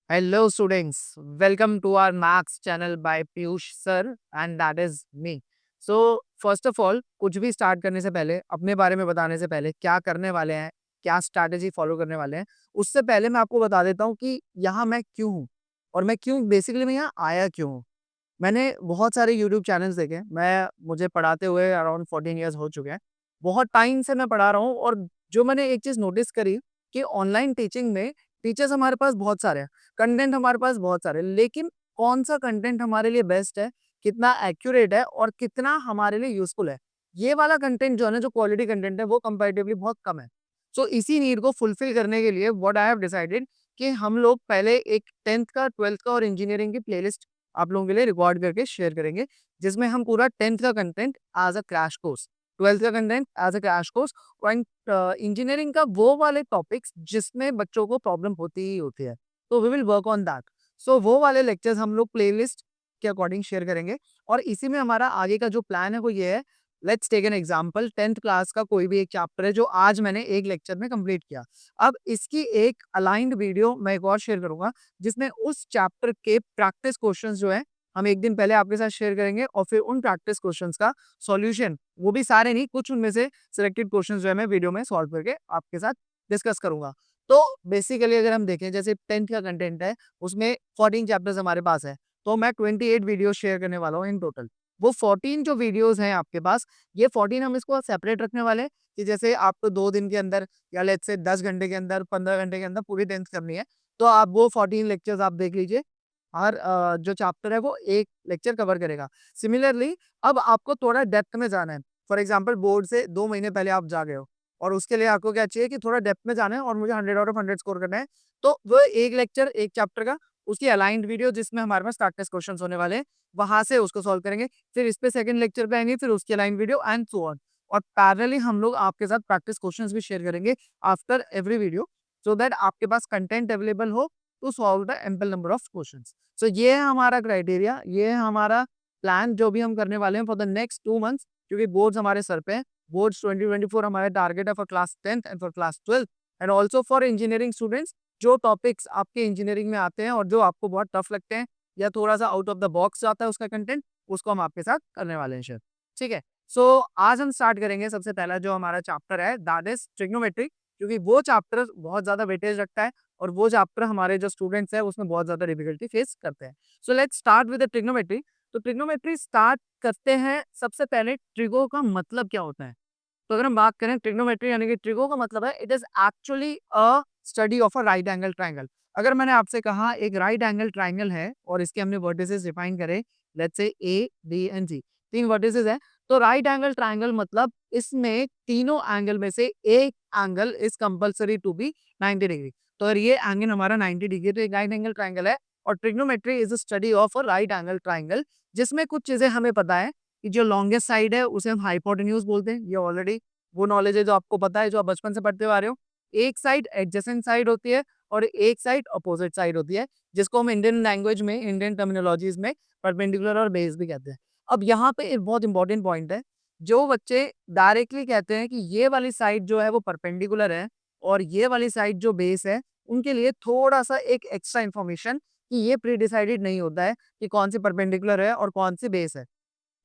Hello, students. Welcome to our Max channel by Piyush sir, and that is me. So, first of all, कुछ भी start करने से पहले, अपने बारे में बताने से पहले, क्या करने वाले हैं, क्या स्ट्रैटेजी फॉलो करने वाले हैं, उससे पहले मैं आपको बता देता हूँ कि यहाँ मैं क्यों हूँ और मैं क्यों बेसिकली मैं यहाँ आया क्यों हूँ। मैंने बहुत सारे यूट्यूब चैनल्स देखे। मुझे पढ़ाते हुए अराउंड 14 इयर्स हो चुके हैं। बहुत टाइम से मैं पढ़ा रहा हूँ और जो मैंने एक चीज़ नोटिस करी कि ऑनलाइन टीचिंग में टीचर्स हमारे पास बहुत सारे हैं, कंटेंट हमारे पास बहुत सारे हैं, लेकिन कौन-सा कंटेंट हमारे लिए बेस्ट है, कितना एक्यूरेट है और कितना हमारे लिए यूज़फुल है। ये वाला कंटेंट जो है ना, जो क्वालिटी कंटेंट है, वो कंपैरेटिवली बहुत कम है। सो इसी नीड को फुलफिल करने के लिए व्हाट आई हैव डिसाइडेड कि हम लोग पहले एक 10th का, 12th का और इंजीनियरिंग की प्लेलिस्ट आप लोगों के लिए रिकॉर्ड करके शेयर करेंगे, जिसमें हम पूरा 10th का content as a crash course, 12th का content as a crash course and engineering का वो वाले टॉपिक्स जिसमें बच्चों को प्रॉब्लम होती ही होती है। तो we will work on that. So वो वाले लेक्चर्स हम लोग प्लेलिस्ट के अकॉर्डिंग शेयर करेंगे और इसी में हमारा आगे का जो प्लान है वो ये है। Let's take an example, 10th class का कोई भी एक चैप्टर है जो आज मैंने एक लेक्चर में कंप्लीट किया। अब इसकी एक अलाइन्ड वीडियो मैं एक और शेयर करूँगा, जिसमें उस चैप्टर के प्रैक्टिस क्वेश्चंस जो हैं, हम एक दिन पहले आपके साथ शेयर करेंगे और फिर उन प्रैक्टिस क्वेश्चंस का सॉल्यूशन, वो भी सारे नहीं, कुछ उनमें से सिलेक्टेड क्वेश्चंस जो है मैं वीडियो में सॉल्व करके आपके साथ डिस्कस करूँगा। तो बेसिकली अगर हम देखें, जैसे 10th का कंटेंट है, उसमें 14 चैप्टर्स हमारे पास है, तो मैं 28 वीडियो शेयर करने वाला हूँ इन टोटल। वो 14 जो वीडियोज़ हैं आपके पास, ये 14 हम इसको सेपरेट रखने वाले हैं कि जैसे आपको 2 दिन के अंदर या लेट्स से 10 घंटे के अंदर, 15 घंटे के अंदर पूरी 10th करनी है, तो आप वो 14 लेक्चर्स आप देख लीजिए। हर जो चैप्टर है वो एक लेक्चर कवर करेगा। सिमिलरली अब आपको थोड़ा डेप्थ में जाना है। फॉर एग्जांपल बोर्ड से 2 महीने पहले आप जा गए हो और उसके लिए आपको क्या चाहिए कि थोड़ा डेप्थ में जाना है और मुझे 100 आउट ऑफ 100 स्कोर करना है। तो वो एक लेक्चर, एक चैप्टर का, उसकी अलाइन्ड वीडियो जिसमें हमारे पास प्रैक्टिस क्वेश्चन्स होने वाले हैं, वहाँ से उसको सॉल्व करेंगे। फिर इस पे सेकंड लेक्चर पे आएँगे, फिर उसकी aligned video and so on. और पैरेलली हम लोग आपके साथ प्रैक्टिस क्वेश्चंस भी शेयर करेंगे after every video, so that आपके पास कंटेंट अवेलेबल हो to solve the ample number of questions. So ये है हमारा क्राइटेरिया, ये है हमारा प्लान जो भी हम करने वाले हैं फॉर द नेक्स्ट 2 मंथ्स, क्योंकि बोर्ड्स हमारे सर पे हैं। बोर्ड्स 2024 हमारा टारगेट है for class 10th and for class 12th and also for engineering students. जो टॉपिक्स आपके इंजीनियरिंग में आते हैं और जो आपको बहुत टफ लगते हैं या थोड़ा-सा आउट ऑफ द बॉक्स जाता है उसका कंटेंट, उसको हम आपके साथ करने वाले हैं शेयर। ठीक है? सो आज हम स्टार्ट करेंगे। सबसे पहला जो हमारा चैप्टर है दैट इज़ ट्रिग्नोमेट्री, क्योंकि वो चैप्टर बहुत ज़्यादा वेटेज रखता है और वो चैप्टर हमारे जो स्टूडेंट्स हैं उसमें बहुत ज़्यादा डिफिकल्टी फेस करते हैं। So let's start with the trigonometry. तो ट्रिग्नोमेट्री स्टार्ट करते हैं, सबसे पहले ट्रिगो का मतलब क्या होता है? तो अगर हम बात करें ट्रिग्नोमेट्री यानी कि ट्रिगो का मतलब है it is actually a study of a right angle triangle. अगर मैंने आपसे कहा एक राइट एंगल ट्रायंगल है और इसके हमने वर्टिसेस डिफाइन करे, let's say A, B and C, 3 vertices हैं। तो राइट एंगल ट्रायंगल मतलब इसमें तीनों एंगल में से एक angle is compulsory to be 90 degree. तो अगर ये एंगल हमारा 90 डिग्री, तो एक राइट एंगल ट्रायंगल है। और trigonometry is a study of a right angle triangle, जिसमें कुछ चीजें हमें पता है कि जो लॉन्गेस्ट साइड है उसे हम हाइपोटेन्यूज बोलते हैं। ये ऑलरेडी वो नॉलेज है जो आपको पता है, जो आप बचपन से पढ़ते हुए आ रहे हो। एक साइड एडजेसेंट साइड होती है और एक साइड अपोजिट साइड होती है, जिसको हम इंडियन लैंग्वेज में, इंडियन टर्मिनोलॉजीज में परपेंडिकुलर और बेस भी कहते हैं। अब यहाँ पे एक बहुत इंपॉर्टेंट पॉइंट है। जो बच्चे डायरेक्टली कहते हैं कि ये वाली साइड जो है वो परपेंडिकुलर है और ये वाली साइड जो बेस है, उनके लिए थोड़ा सा एक एक्स्ट्रा इन्फॉर्मेशन कि ये प्री डिसाइडेड नहीं होता है कि कौन सी परपेंडिकुलर है और कौन सी बेस है।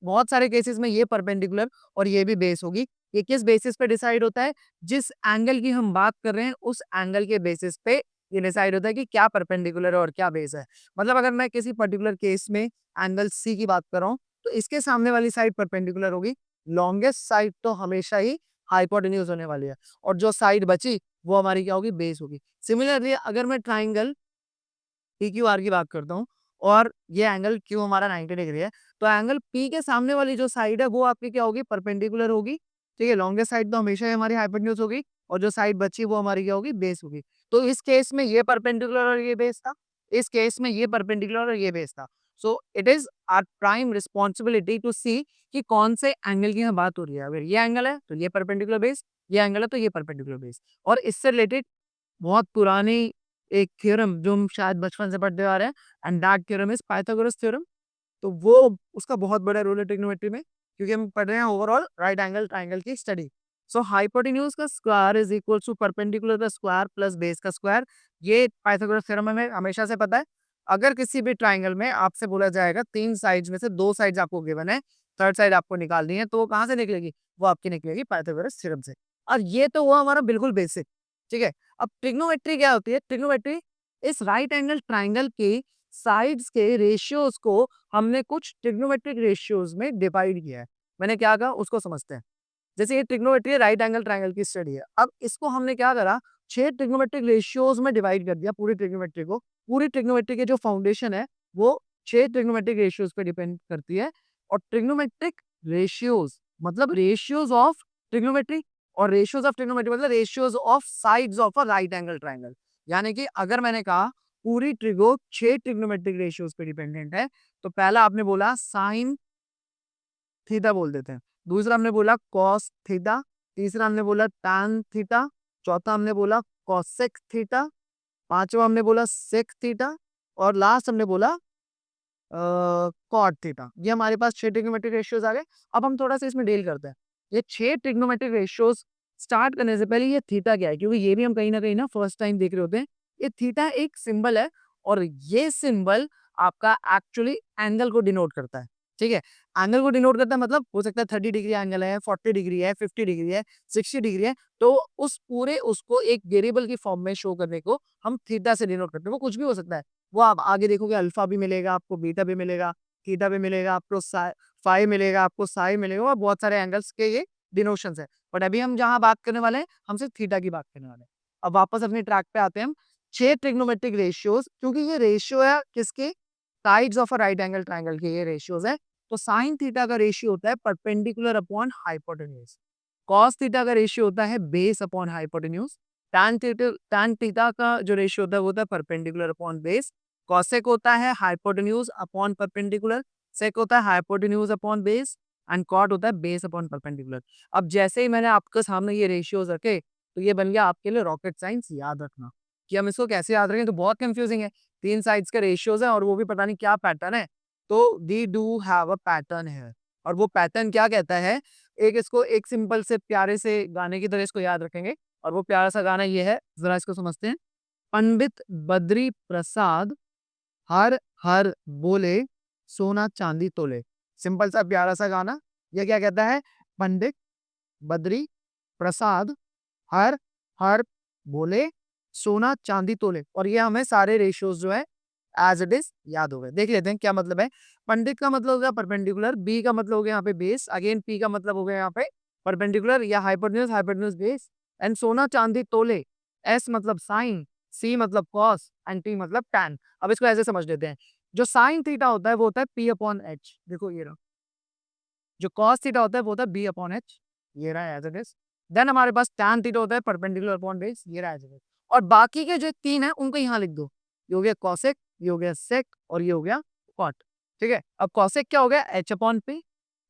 बहुत सारे केसेस में ये परपेंडिकुलर और ये भी बेस होगी। ये किस बेसिस पे डिसाइड होता है? जिस एंगल की हम बात कर रहे हैं उस एंगल के बेसिस पे ये डिसाइड होता है कि क्या परपेंडिकुलर है और क्या बेस है। मतलब अगर मैं किसी पर्टिकुलर केस में एंगल सी की बात कर रहा हूँ, तो इसके सामने वाली साइड परपेंडिकुलर होगी। लॉन्गेस्ट साइड तो हमेशा ही हाइपोटेन्यूज होने वाली है और जो साइड बची वो हमारी क्या होगी? बेस होगी। सिमिलरली अगर मैं ट्राइंगल PQR की बात करता हूँ और ये एंगल Q हमारा 90 डिग्री है, तो एंगल P के सामने वाली जो साइड है वो आपकी क्या होगी? परपेंडिकुलर होगी। ठीक है? लॉन्गेस्ट साइड तो हमेशा ही हमारी हाइपोटेन्यूज होगी और जो साइड बची वो हमारी क्या होगी? बेस होगी। तो इस केस में ये परपेंडिकुलर और ये बेस था। इस केस में ये परपेंडिकुलर और ये बेस था। So it is our prime responsibility to see कि कौन से एंगल की यहाँ बात हो रही है। अगर ये एंगल है तो ये परपेंडिकुलर बेस, ये एंगल है तो ये परपेंडिकुलर बेस। और इससे रिलेटेड बहुत पुरानी एक थ्योरम जो हम शायद बचपन से पढ़ते आ रहे हैं, and that theorem is Pythagoras theorem. तो वो उसका बहुत बड़ा रोल है ट्रिग्नोमेट्री में, क्योंकि हम पढ़ रहे हैं ओवरऑल राइट एंगल ट्रायंगल की स्टडी। सो हाइपोटेन्यूज का square is equal to perpendicular का स्क्वायर प्लस बेस का स्क्वायर। ये पाइथागोरस थ्योरम हमें हमेशा से पता है। अगर किसी भी ट्राइंगल में आपसे बोला जाएगा 3 साइड्स में से 2 साइड्स आपको गिवन है, थर्ड साइड आपको निकालनी है, तो वो कहाँ से निकलेगी? वो आपकी निकलेगी पाइथागोरस थ्योरम से। और ये तो हुआ हमारा बिल्कुल बेसिक, ठीक है? अब ट्रिग्नोमेट्री क्या होती है? ट्रिग्नोमेट्री इस राइट एंगल ट्राइंगल के साइड्स के रेशियोज को हमने कुछ ट्रिग्नोमेट्रिक रेशियोज में डिवाइड किया है। मैंने क्या कहा उसको समझते हैं। जैसे ये ट्रिग्नोमेट्री है, राइट एंगल ट्राइंगल की स्टडी है। अब इसको हमने क्या करा, 6 ट्रिग्नोमेट्रिक रेशियोज में डिवाइड कर दिया पूरी ट्रिग्नोमेट्री को। पूरी ट्रिग्नोमेट्री की जो फाउंडेशन है वो 6 ट्रिग्नोमेट्रिक रेशियोज पे डिपेंड करती है। और ट्रिग्नोमेट्रिक रेशियोज मतलब रेशियोज ऑफ ट्रिग्नोमेट्री, और रेशियोज ऑफ ट्रिग्नोमेट्री मतलब ratios of sides of a right angle triangle. यानी कि अगर मैंने कहा पूरी ट्रिगो 6 ट्रिग्नोमेट्रिक रेशियोज पे डिपेंडेंट है, तो पहला आपने बोला साइन थीटा बोल देते हैं, दूसरा हमने बोला कॉस थीटा, तीसरा हमने बोला टैन थीटा, चौथा हमने बोला कॉसेक थीटा, पांचवा हमने बोला सेक थीटा, और लास्ट हमने बोला कॉट थीटा। ये हमारे पास 6 ट्रिग्नोमेट्रिक रेशियोज आ गए। अब हम थोड़ा सा इसमें डील करते हैं। ये 6 ट्रिग्नोमेट्रिक रेशियोज स्टार्ट करने से पहले ये थीटा क्या है, क्योंकि ये भी हम कहीं ना फर्स्ट टाइम देख रहे होते हैं। ये थीटा एक सिंबल है, और ये सिंबल आपका एक्चुअली एंगल को डिनोट करता है, ठीक है? एंगल को डिनोट करता है मतलब हो सकता है 30 डिग्री एंगल है, 40 डिग्री है, 50 डिग्री है, 60 डिग्री है, तो उस पूरे उसको एक वेरिएबल की फॉर्म में शो करने को हम थीटा से डिनोट करते हैं। वो कुछ भी हो सकता है, वो आप आगे देखोगे अल्फा भी मिलेगा आपको, बीटा भी मिलेगा, थीटा भी मिलेगा आपको, फाई मिलेगा आपको, साई मिलेगा, और बहुत सारे एंगल्स के ये डिनोशंस है। बट अभी हम जहां बात करने वाले हैं, हम सिर्फ थीटा की बात करने वाले हैं। अब वापस अपने ट्रैक पे आते हैं हम। 6 ट्रिग्नोमेट्रिक रेशियोज, क्योंकि ये रेशियो है किसके, sides of a right angle triangle के ये रेशियोज है। तो साइन थीटा का रेशियो होता है perpendicular upon hypotenuse, cos theta का रेशियो होता है base upon hypotenuse, tan theta का जो रेशियो होता है वो होता है परपेंडिकुलर अपॉन बेस, कॉसेक होता है हाइपोटेन्यूज अपॉन परपेंडिकुलर, सेक होता है hypotenuse upon base, and cot होता है बेस अपॉन परपेंडिकुलर। अब जैसे ही मैंने आपके सामने ये रेशियोज रखे, तो ये बन गया आपके लिए रॉकेट साइंस याद रखना। कि हम इसको कैसे याद रखें, तो बहुत कंफ्यूजिंग है। 3 साइड्स के रेशियोज है और वो भी पता नहीं क्या पैटर्न है। तो दी डू हैव अ पैटर्न है, और वो पैटर्न क्या कहता है, एक इसको एक सिंपल से प्यारे से गाने की तरह इसको याद रखेंगे। और वो प्यारा सा गाना ये है, जरा इसको समझते हैं। पंडित बद्री प्रसाद हर हर बोले, सोना चांदी तोले। सिंपल सा प्यारा सा गाना। ये क्या कहता है, पंडित बद्री प्रसाद हर हर बोले, सोना चांदी तोले। और ये हमें सारे रेशियोज जो है एज इट इज याद हो गए। देख लेते हैं क्या मतलब है। पंडित का मतलब हो गया परपेंडिकुलर, बी का मतलब हो गया यहाँ पे बेस, अगेन पी का मतलब हो गया यहाँ पे परपेंडिकुलर या हाइपोटेन्यूज, हाइपोटेन्यूज बेस, एंड सोना चांदी तोले, एस मतलब साइन, सी मतलब कॉस, एंड टी मतलब टैन। अब इसको ऐसे समझ लेते हैं। जो साइन थीटा होता है वो होता है पी अपॉन एच, देखो ये रहा। जो कॉस थीटा होता है वो होता है बी अपॉन एच, ये रहा एज इट इज। देन हमारे पास टैन थीटा होता है परपेंडिकुलर अपॉन बेस, ये रहा एज इट इज। और बाकी के जो 3 है उनको यहाँ लिख दो। ये हो गया कॉसेक, ये हो गया सेक, और ये हो गया कॉट, ठीक है? अब कॉसेक क्या हो गया, एच अपॉन पी,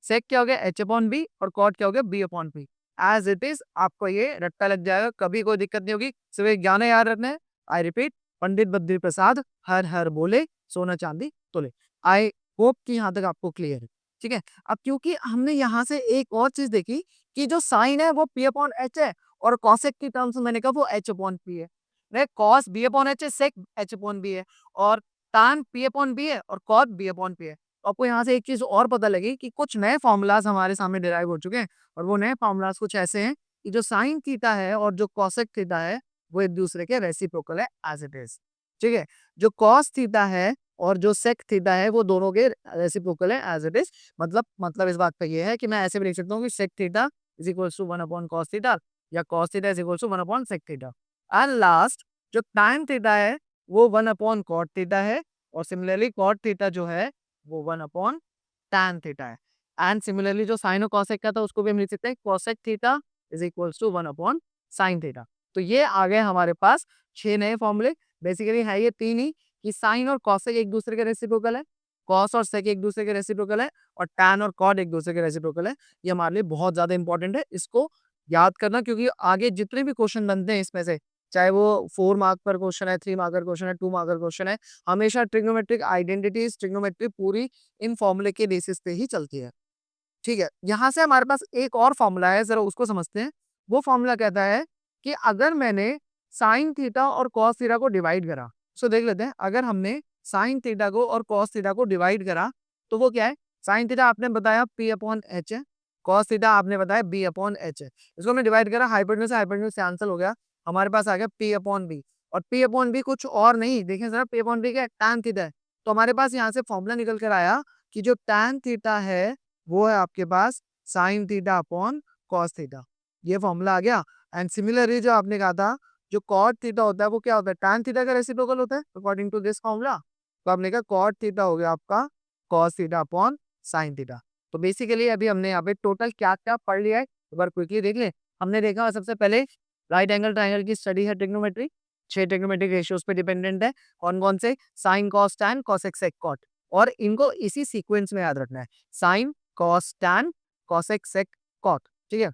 सेक क्या हो गया, एच अपॉन बी, और कॉट क्या हो गया, B upon P. As it is आपको ये रट्टा लग जाएगा, कभी कोई दिक्कत नहीं होगी। सिर्फ एक गाना याद रखना है। आई रिपीट, पंडित बद्री प्रसाद हर हर बोले, सोना चांदी तोले। आई होप कि यहाँ तक आपको क्लियर है, ठीक है? अब क्योंकि हमने यहाँ से एक और चीज देखी कि जो साइन है वो पी अपॉन एच है, और कॉसेक की टर्म्स में मैंने कहा वो एच अपॉन पी है। कॉस बी अपॉन एच है, सेक एच अपॉन बी है, और tan पी अपॉन बी है, और कॉट बी अपॉन पी है। तो आपको यहाँ से एक चीज और पता लगी कि कुछ नए फॉर्मूलाज हमारे सामने डिराइव हो चुके हैं, और वो नए फॉर्मूलाज कुछ ऐसे हैं कि जो साइन थीटा है और जो कॉसेक थीटा है वो एक दूसरे के रेसिप्रोकल है एज इट इज, ठीक है? जो कॉस थीटा है और जो सेक थीटा है वो दोनों के रेसिप्रोकल है एज इट इज। मतलब इस बात का ये है कि मैं ऐसे भी लिख सकता हूँ कि sec theta is equals to 1 upon cos theta, या cos theta is equals to 1 upon sec theta. And last जो टाइम थीटा है वो 1 अपॉन कॉट थीटा है, और सिमिलरली कॉट थीटा जो है वो 1 अपॉन टैन थीटा है। एंड सिमिलरली जो साइन और कॉसेक का था उसको भी हम लिख सकते हैं cosec theta is equals to 1 upon sine theta. तो ये आ गए हमारे पास 6 नए फॉर्मूले। बेसिकली है ये 3 ही, कि साइन और कॉसेक एक दूसरे के रेसिप्रोकल है, कॉस और सेक एक दूसरे के रेसिप्रोकल है, और टैन और कॉट एक दूसरे के रेसिप्रोकल है। ये हमारे लिए बहुत ज्यादा इंपॉर्टेंट है, इसको याद करना, क्योंकि आगे जितने भी क्वेश्चन बनते हैं इसमें से, चाहे वो 4 मार्क पर क्वेश्चन है, 3 मार्कर क्वेश्चन है, 2 मार्कर क्वेश्चन है, हमेशा ट्रिग्नोमेट्रिक आइडेंटिटीज, ट्रिग्नोमेट्री पूरी इन फॉर्मूले के बेसिस पे ही चलती है, ठीक है? यहाँ से हमारे पास एक और फॉर्मूला है, जरा उसको समझते हैं। वो फॉर्मूला कहता है कि अगर मैंने साइन थीटा और कॉस थीटा को डिवाइड करा, सो देख लेते हैं, अगर हमने साइन थीटा को और कॉस थीटा को डिवाइड करा तो वो क्या है, साइन थीटा आपने बताया p अपॉन एच है, कॉस थीटा आपने बताया b अपॉन एच है। इसको हमने डिवाइड करा, हाइपोटेन्यूज से कैंसिल हो गया, हमारे पास आ गया p अपॉन b, और p अपॉन b कुछ और नहीं, देखें जरा, p अपॉन b क्या है, tan थीटा है। तो हमारे पास यहाँ से फॉर्मूला निकल कर आया कि जो tan थीटा है वो है आपके पास sine theta upon cos theta, ये फॉर्मूला आ गया। एंड सिमिलरली जो आपने कहा था जो कॉट थीटा होता है वो क्या होता है, tan थीटा का रेसिप्रोकल होता है अकॉर्डिंग टू दिस फॉर्मूला। तो आपने कहा कॉट थीटा हो गया आपका cos theta upon sine theta. तो बेसिकली अभी हमने यहाँ पे टोटल क्या क्या पढ़ लिया है, एक बार क्विकली देख ले। हमने देखा सबसे पहले राइट एंगल ट्राइंगल की स्टडी है ट्रिग्नोमेट्री, 6 ट्रिग्नोमेट्रिक रेशियोज पे डिपेंडेंट है, कौन कौन से, sine cos tan cosec sec cot, और इनको इसी सीक्वेंस में याद रखना है, sine cos tan cosec sec cot, ठीक है।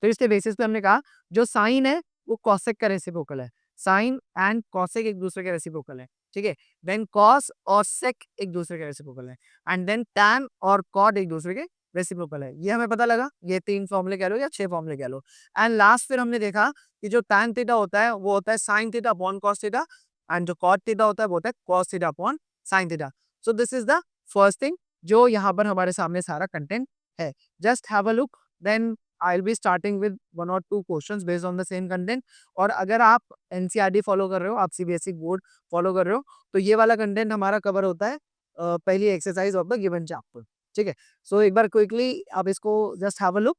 तो इसके बेसिस पे हमने कहा जो साइन है वो कॉसेक का रेसिप्रोकल है, साइन एंड कॉसेक एक दूसरे के रेसिप्रोकल है, ठीक है। देन कॉस और सेक एक दूसरे के रेसिप्रोकल है, एंड देन टैन और कॉट एक दूसरे के रेसिप्रोकल है। ये हमें पता लगा, ये 3 फॉर्मूले कह लो या 6 फॉर्मूले कह लो। एंड लास्ट फिर हमने देखा कि जो टैन थीटा होता है वो होता है sine theta upon cos theta, and जो कॉट थीटा होता है वो होता है cos theta upon sine theta. So this is the first thing जो यहाँ पर हमारे सामने सारा कंटेंट है। Just have a look, then I'll be starting with 1 or 2 questions based on the same content। और अगर आप एनसीईआरटी फॉलो कर रहे हो, आप सीबीएसई बोर्ड फॉलो कर रहे हो, तो ये वाला कंटेंट हमारा कवर होता है पहली exercise of the given chapter, ठीक है। सो एक बार क्विकली आप इसको जस्ट हैव अ लुक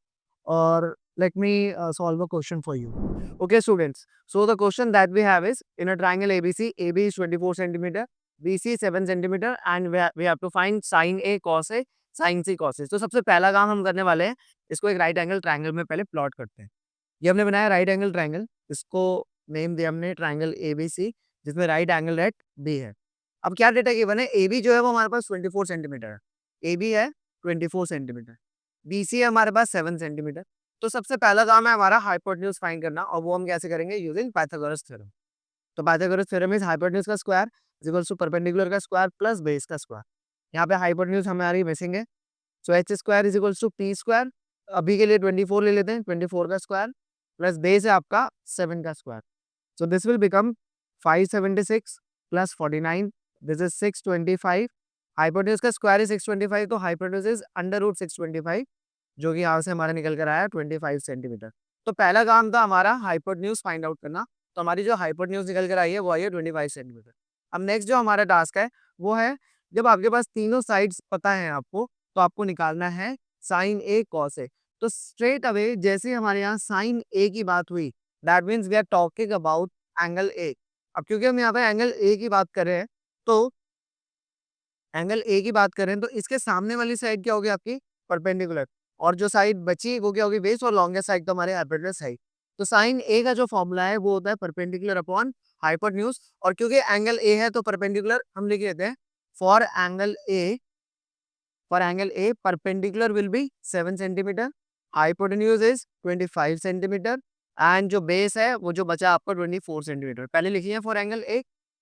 और let me solve a question for you. Okay, students. So the question that we have is in a triangle ABC, AB is 24 centimeter, BC 7 centimeter, and we have to find sin A, cos A, sin C, cos A. तो सबसे पहला काम हम करने वाले हैं, इसको एक राइट एंगल ट्राइंगल में पहले प्लॉट करते हैं। ये हमने बनाया राइट एंगल ट्राइंगल, इसको नेम दिया हमने ट्राइंगल ABC, जिसमें राइट एंगल एट B है। अब क्या डेटा गिवन है, AB जो है वो हमारे पास 24 सेंटीमीटर है, AB है 24 सेंटीमीटर, BC है हमारे पास 7 सेंटीमीटर। तो सबसे पहला काम है हमारा हाइपोटेन्यूज फाइंड करना, और वो हम कैसे करेंगे, यूजिंग पाइथागोरस थ्योरम। तो पाइथागोरस थ्योरम इज हाइपोटेन्यूज का square is equals to perpendicular का स्क्वायर प्लस बेस का स्क्वायर। यहाँ पे हाइपोटेन्यूज हमारी मिसिंग है, so H square is equals to P square, अभी के लिए 24 ले लेते हैं, 24 का स्क्वायर प्लस बेस है आपका 7 का square. So this will become 576 plus 49, this is 625। Hypotenuse का स्क्वायर इज 625, तो हाइपोटेन्यूज इज अंडर रूट 625, जो कि यहाँ से हमारा निकल कर आया 25 सेंटीमीटर। तो पहला काम था हमारा हाइपोटेन्यूज फाइंड आउट करना, तो हमारी जो हाइपोटेन्यूज निकल कर आई है वो आई है 25 सेंटीमीटर। अब नेक्स्ट जो हमारा टास्क है वो है, जब आपके पास तीनों साइड्स पता है आपको, तो आपको निकालना है साइन ए कॉस ए। तो स्ट्रेट अवे जैसे ही हमारे यहाँ साइन ए की बात हुई, that means we are talking about angle A. अब क्योंकि हम यहाँ पे एंगल ए की बात कर रहे हैं, तो एंगल ए की बात करें तो इसके सामने वाली साइड क्या होगी आपकी, परपेंडिकुलर, और जो साइड बची वो क्या होगी, बेस, और लॉन्गेस्ट साइड तो हमारे हाइपोटेन्यूज साइड। तो साइन ए का जो फॉर्मूला है वो होता है परपेंडिकुलर अपॉन हाइपोटेन्यूज, और क्योंकि एंगल ए है तो परपेंडिकुलर हम लिख लेते हैं, for angle A perpendicular will be 7 centimetre, hypotenuse is 25 centimetre, and जो बेस है वो जो बचा आपका 24 सेंटीमीटर, पहले लिखिए फॉर एंगल ए।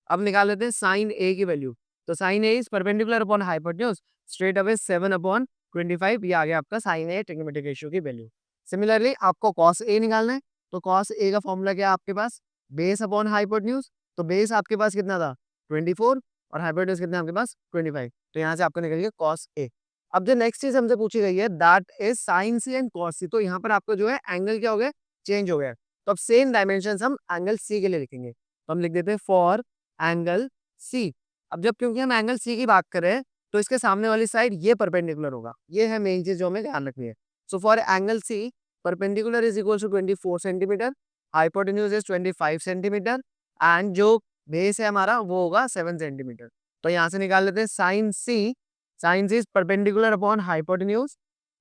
अब निकाल लेते हैं साइन ए की वैल्यू, तो sine A is perpendicular upon hypotenuse, straight away 7 upon 25, ये आ गया आपका साइन ए ट्रिग्नोमेट्रिक रेशियो की वैल्यू। सिमिलरली आपको कॉस ए निकालना है, तो कॉस ए का फॉर्मूला क्या है आपके पास, बेस अपॉन हाइपोटेन्यूज, तो बेस आपके पास कितना था 24, और हाइपोटेन्यूज कितना आपके पास 25, तो यहाँ से आपका निकल गया कॉस ए। अब जो नेक्स्ट चीज हमसे पूछी गई है that is sine C and cos C, तो यहाँ पर आपका जो है एंगल क्या हो गया, चेंज हो गया। तो अब सेम डायमेंशन हम एंगल सी के लिए लिखेंगे, तो हम लिख देते हैं फॉर एंगल सी। अब जब क्योंकि हम एंगल सी की बात कर रहे हैं, तो इसके सामने वाली साइड ये परपेंडिकुलर होगा, ये है मेन चीज जो हमें ध्यान रखनी है। So for angle C perpendicular is equal to 24 centimetre, hypotenuse is 25 centimetre, and जो बेस है हमारा वो होगा 7 सेंटीमीटर। तो यहाँ से निकाल लेते हैं sine C, sine C is perpendicular upon hypotenuse,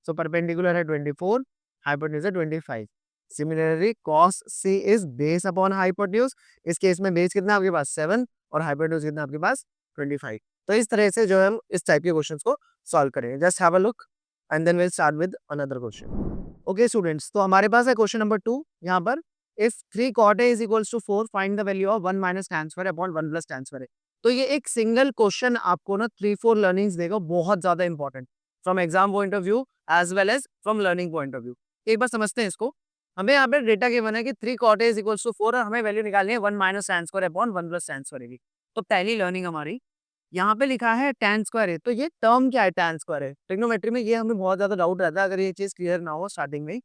so perpendicular है 24, हाइपोटेन्यूज है 25। Similarly cos C is base upon hypotenuse, इस केस में बेस कितना आपके पास 7 और हाइपोटेन्यूज कितना आपके पास 25। तो इस तरह से जो है हम इस टाइप के क्वेश्चंस को सॉल्व करेंगे। Just have a look and then will start with another question. Okay students, तो हमारे पास है क्वेश्चन नंबर 2 यहाँ पर, if 3 cot a is equals to 4 find the value of 1 minus tan square upon 1 plus tan square. तो ये एक single question आपको ना 3-4 लर्निंग्स देगा, बहुत ज्यादा important from exam point of view as well as from learning point of view. एक बार समझते हैं इसको। हमें यहाँ पे डेटा गिवन है कि 3 cot A is equals to 4 और हमें वैल्यू निकालनी है 1 minus tan square upon 1 plus tan square की। तो पहली लर्निंग हमारी यहाँ पे लिखा है tan स्क्वायर है, तो ये टर्म क्या है tan स्क्वायर है? ट्रिग्नोमेट्री में ये हमें बहुत ज़्यादा डाउट रहता है अगर ये चीज़ क्लियर ना हो स्टार्टिंग में ही।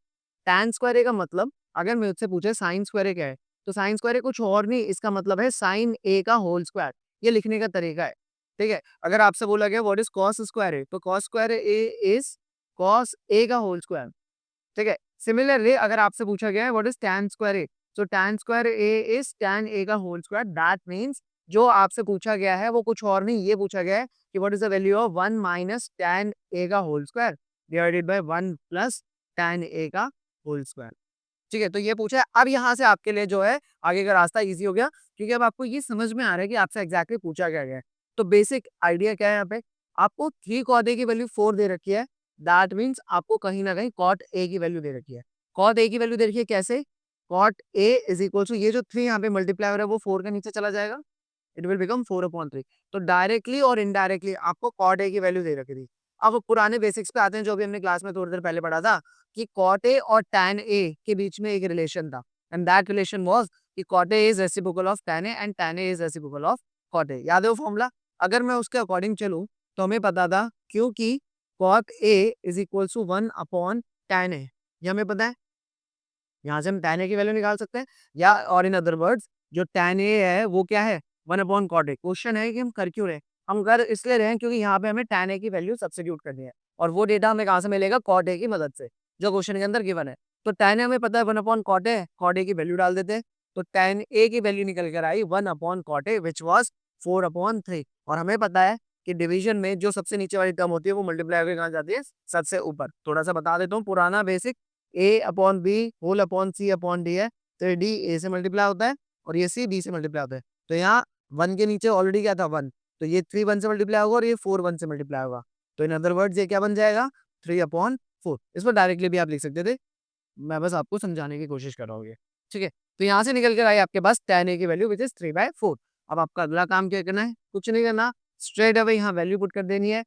tan स्क्वायर का मतलब अगर मुझसे पूछे sin स्क्वायर क्या है? तो sin स्क्वायर कुछ और नहीं, इसका मतलब है sin A का होल स्क्वायर। ये लिखने का तरीका है, ठीक है? अगर आपसे बोला गया व्हाट इज़ cos स्क्वायर है, तो cos square A is cos A का होल स्क्वायर, ठीक है? सिमिलरली अगर आपसे पूछा गया है what is tan square A, तो tan square A is tan A का होल स्क्वायर। दैट मीन्स जो आपसे पूछा गया है वो कुछ और नहीं, ये पूछा गया है कि what is the value of 1 minus tan A का whole square divided by 1 plus tan A का होल स्क्वायर। ठीक है, तो ये पूछा है। अब यहाँ से आपके लिए जो है आगे का रास्ता ईज़ी हो गया, क्योंकि अब आपको ये समझ में आ रहा है कि आपसे एग्ज़ैक्टली पूछा क्या गया है। तो बेसिक आइडिया क्या है यहाँ पे? आपको 3 cot A की वैल्यू 4 दे रखी है। दैट मीन्स आपको कहीं न कहीं cot A की वैल्यू दे रखी है। cot A की वैल्यू दे रखी है कैसे? cot A is equals to ये जो 3 यहाँ पे मल्टीप्लाई हो रहा है वो 4 के नीचे चला जाएगा। It will become 4/3। तो डायरेक्टली और इनडायरेक्टली आपको cot A की वैल्यू दे रखी थी। अब पुराने बेसिक्स पे आते हैं जो अभी हमने क्लास में थोड़ी देर पहले पढ़ा था कि cot A और tan A के बीच में एक रिलेशन था एंड दैट रिलेशन वाज कि cot A is reciprocal of tan A and tan A is reciprocal of cot A। याद है वो फॉर्मूला? अगर मैं उसके अकॉर्डिंग चलूं तो हमें पता था क्योंकि cot A is equals to 1/tan A, ये हमें पता है। यहाँ से हम tan A की वैल्यू निकाल सकते हैं, या और इन अदर वर्ड्स जो tan A है वो क्या है 1/cot A। क्वेश्चन है कि हम कर क्यों रहे हैं? हम कर इसलिए रहे हैं क्योंकि यहाँ पे हमें tan A की वैल्यू सब्स्टिट्यूट करनी है और वो डेटा हमें कहाँ से मिलेगा? cot A की मदद से, जो क्वेश्चन के अंदर गिवन है। तो tan A हमें पता है 1/cot A, cot A की वैल्यू डाल देते हैं। तो tan A की वैल्यू निकल कर आई 1/cot A व्हिच वाज 4/3। और हमें पता है कि डिवीजन में जो सबसे नीचे वाली टर्म होती है वो मल्टीप्लाई होकर कहाँ जाती है? सबसे ऊपर। थोड़ा सा बता देता हूँ पुराना बेसिक, ए अपॉन बी होल अपॉन सी अपॉन डी है, तो डी ए से मल्टीप्लाई होता है और ये सी बी से मल्टीप्लाई होता है। तो यहाँ 1 के नीचे ऑलरेडी क्या था 1, तो ये 3 1 से मल्टीप्लाई होगा और ये 4 1 से मल्टीप्लाई होगा। तो इन अदर वर्ड्स ये क्या बन जाएगा? 3/4। इसको डायरेक्टली भी आप लिख सकते थे, मैं बस आपको समझाने की कोशिश कर रहा हूँ ये, ठीक है? तो यहाँ से निकल कर आई आपके पास tan a की वैल्यू व्हिच इज 3/4। अब आपका अगला काम क्या करना है? कुछ नहीं करना, स्ट्रेट अवे यहाँ वैल्यू पुट कर देनी है,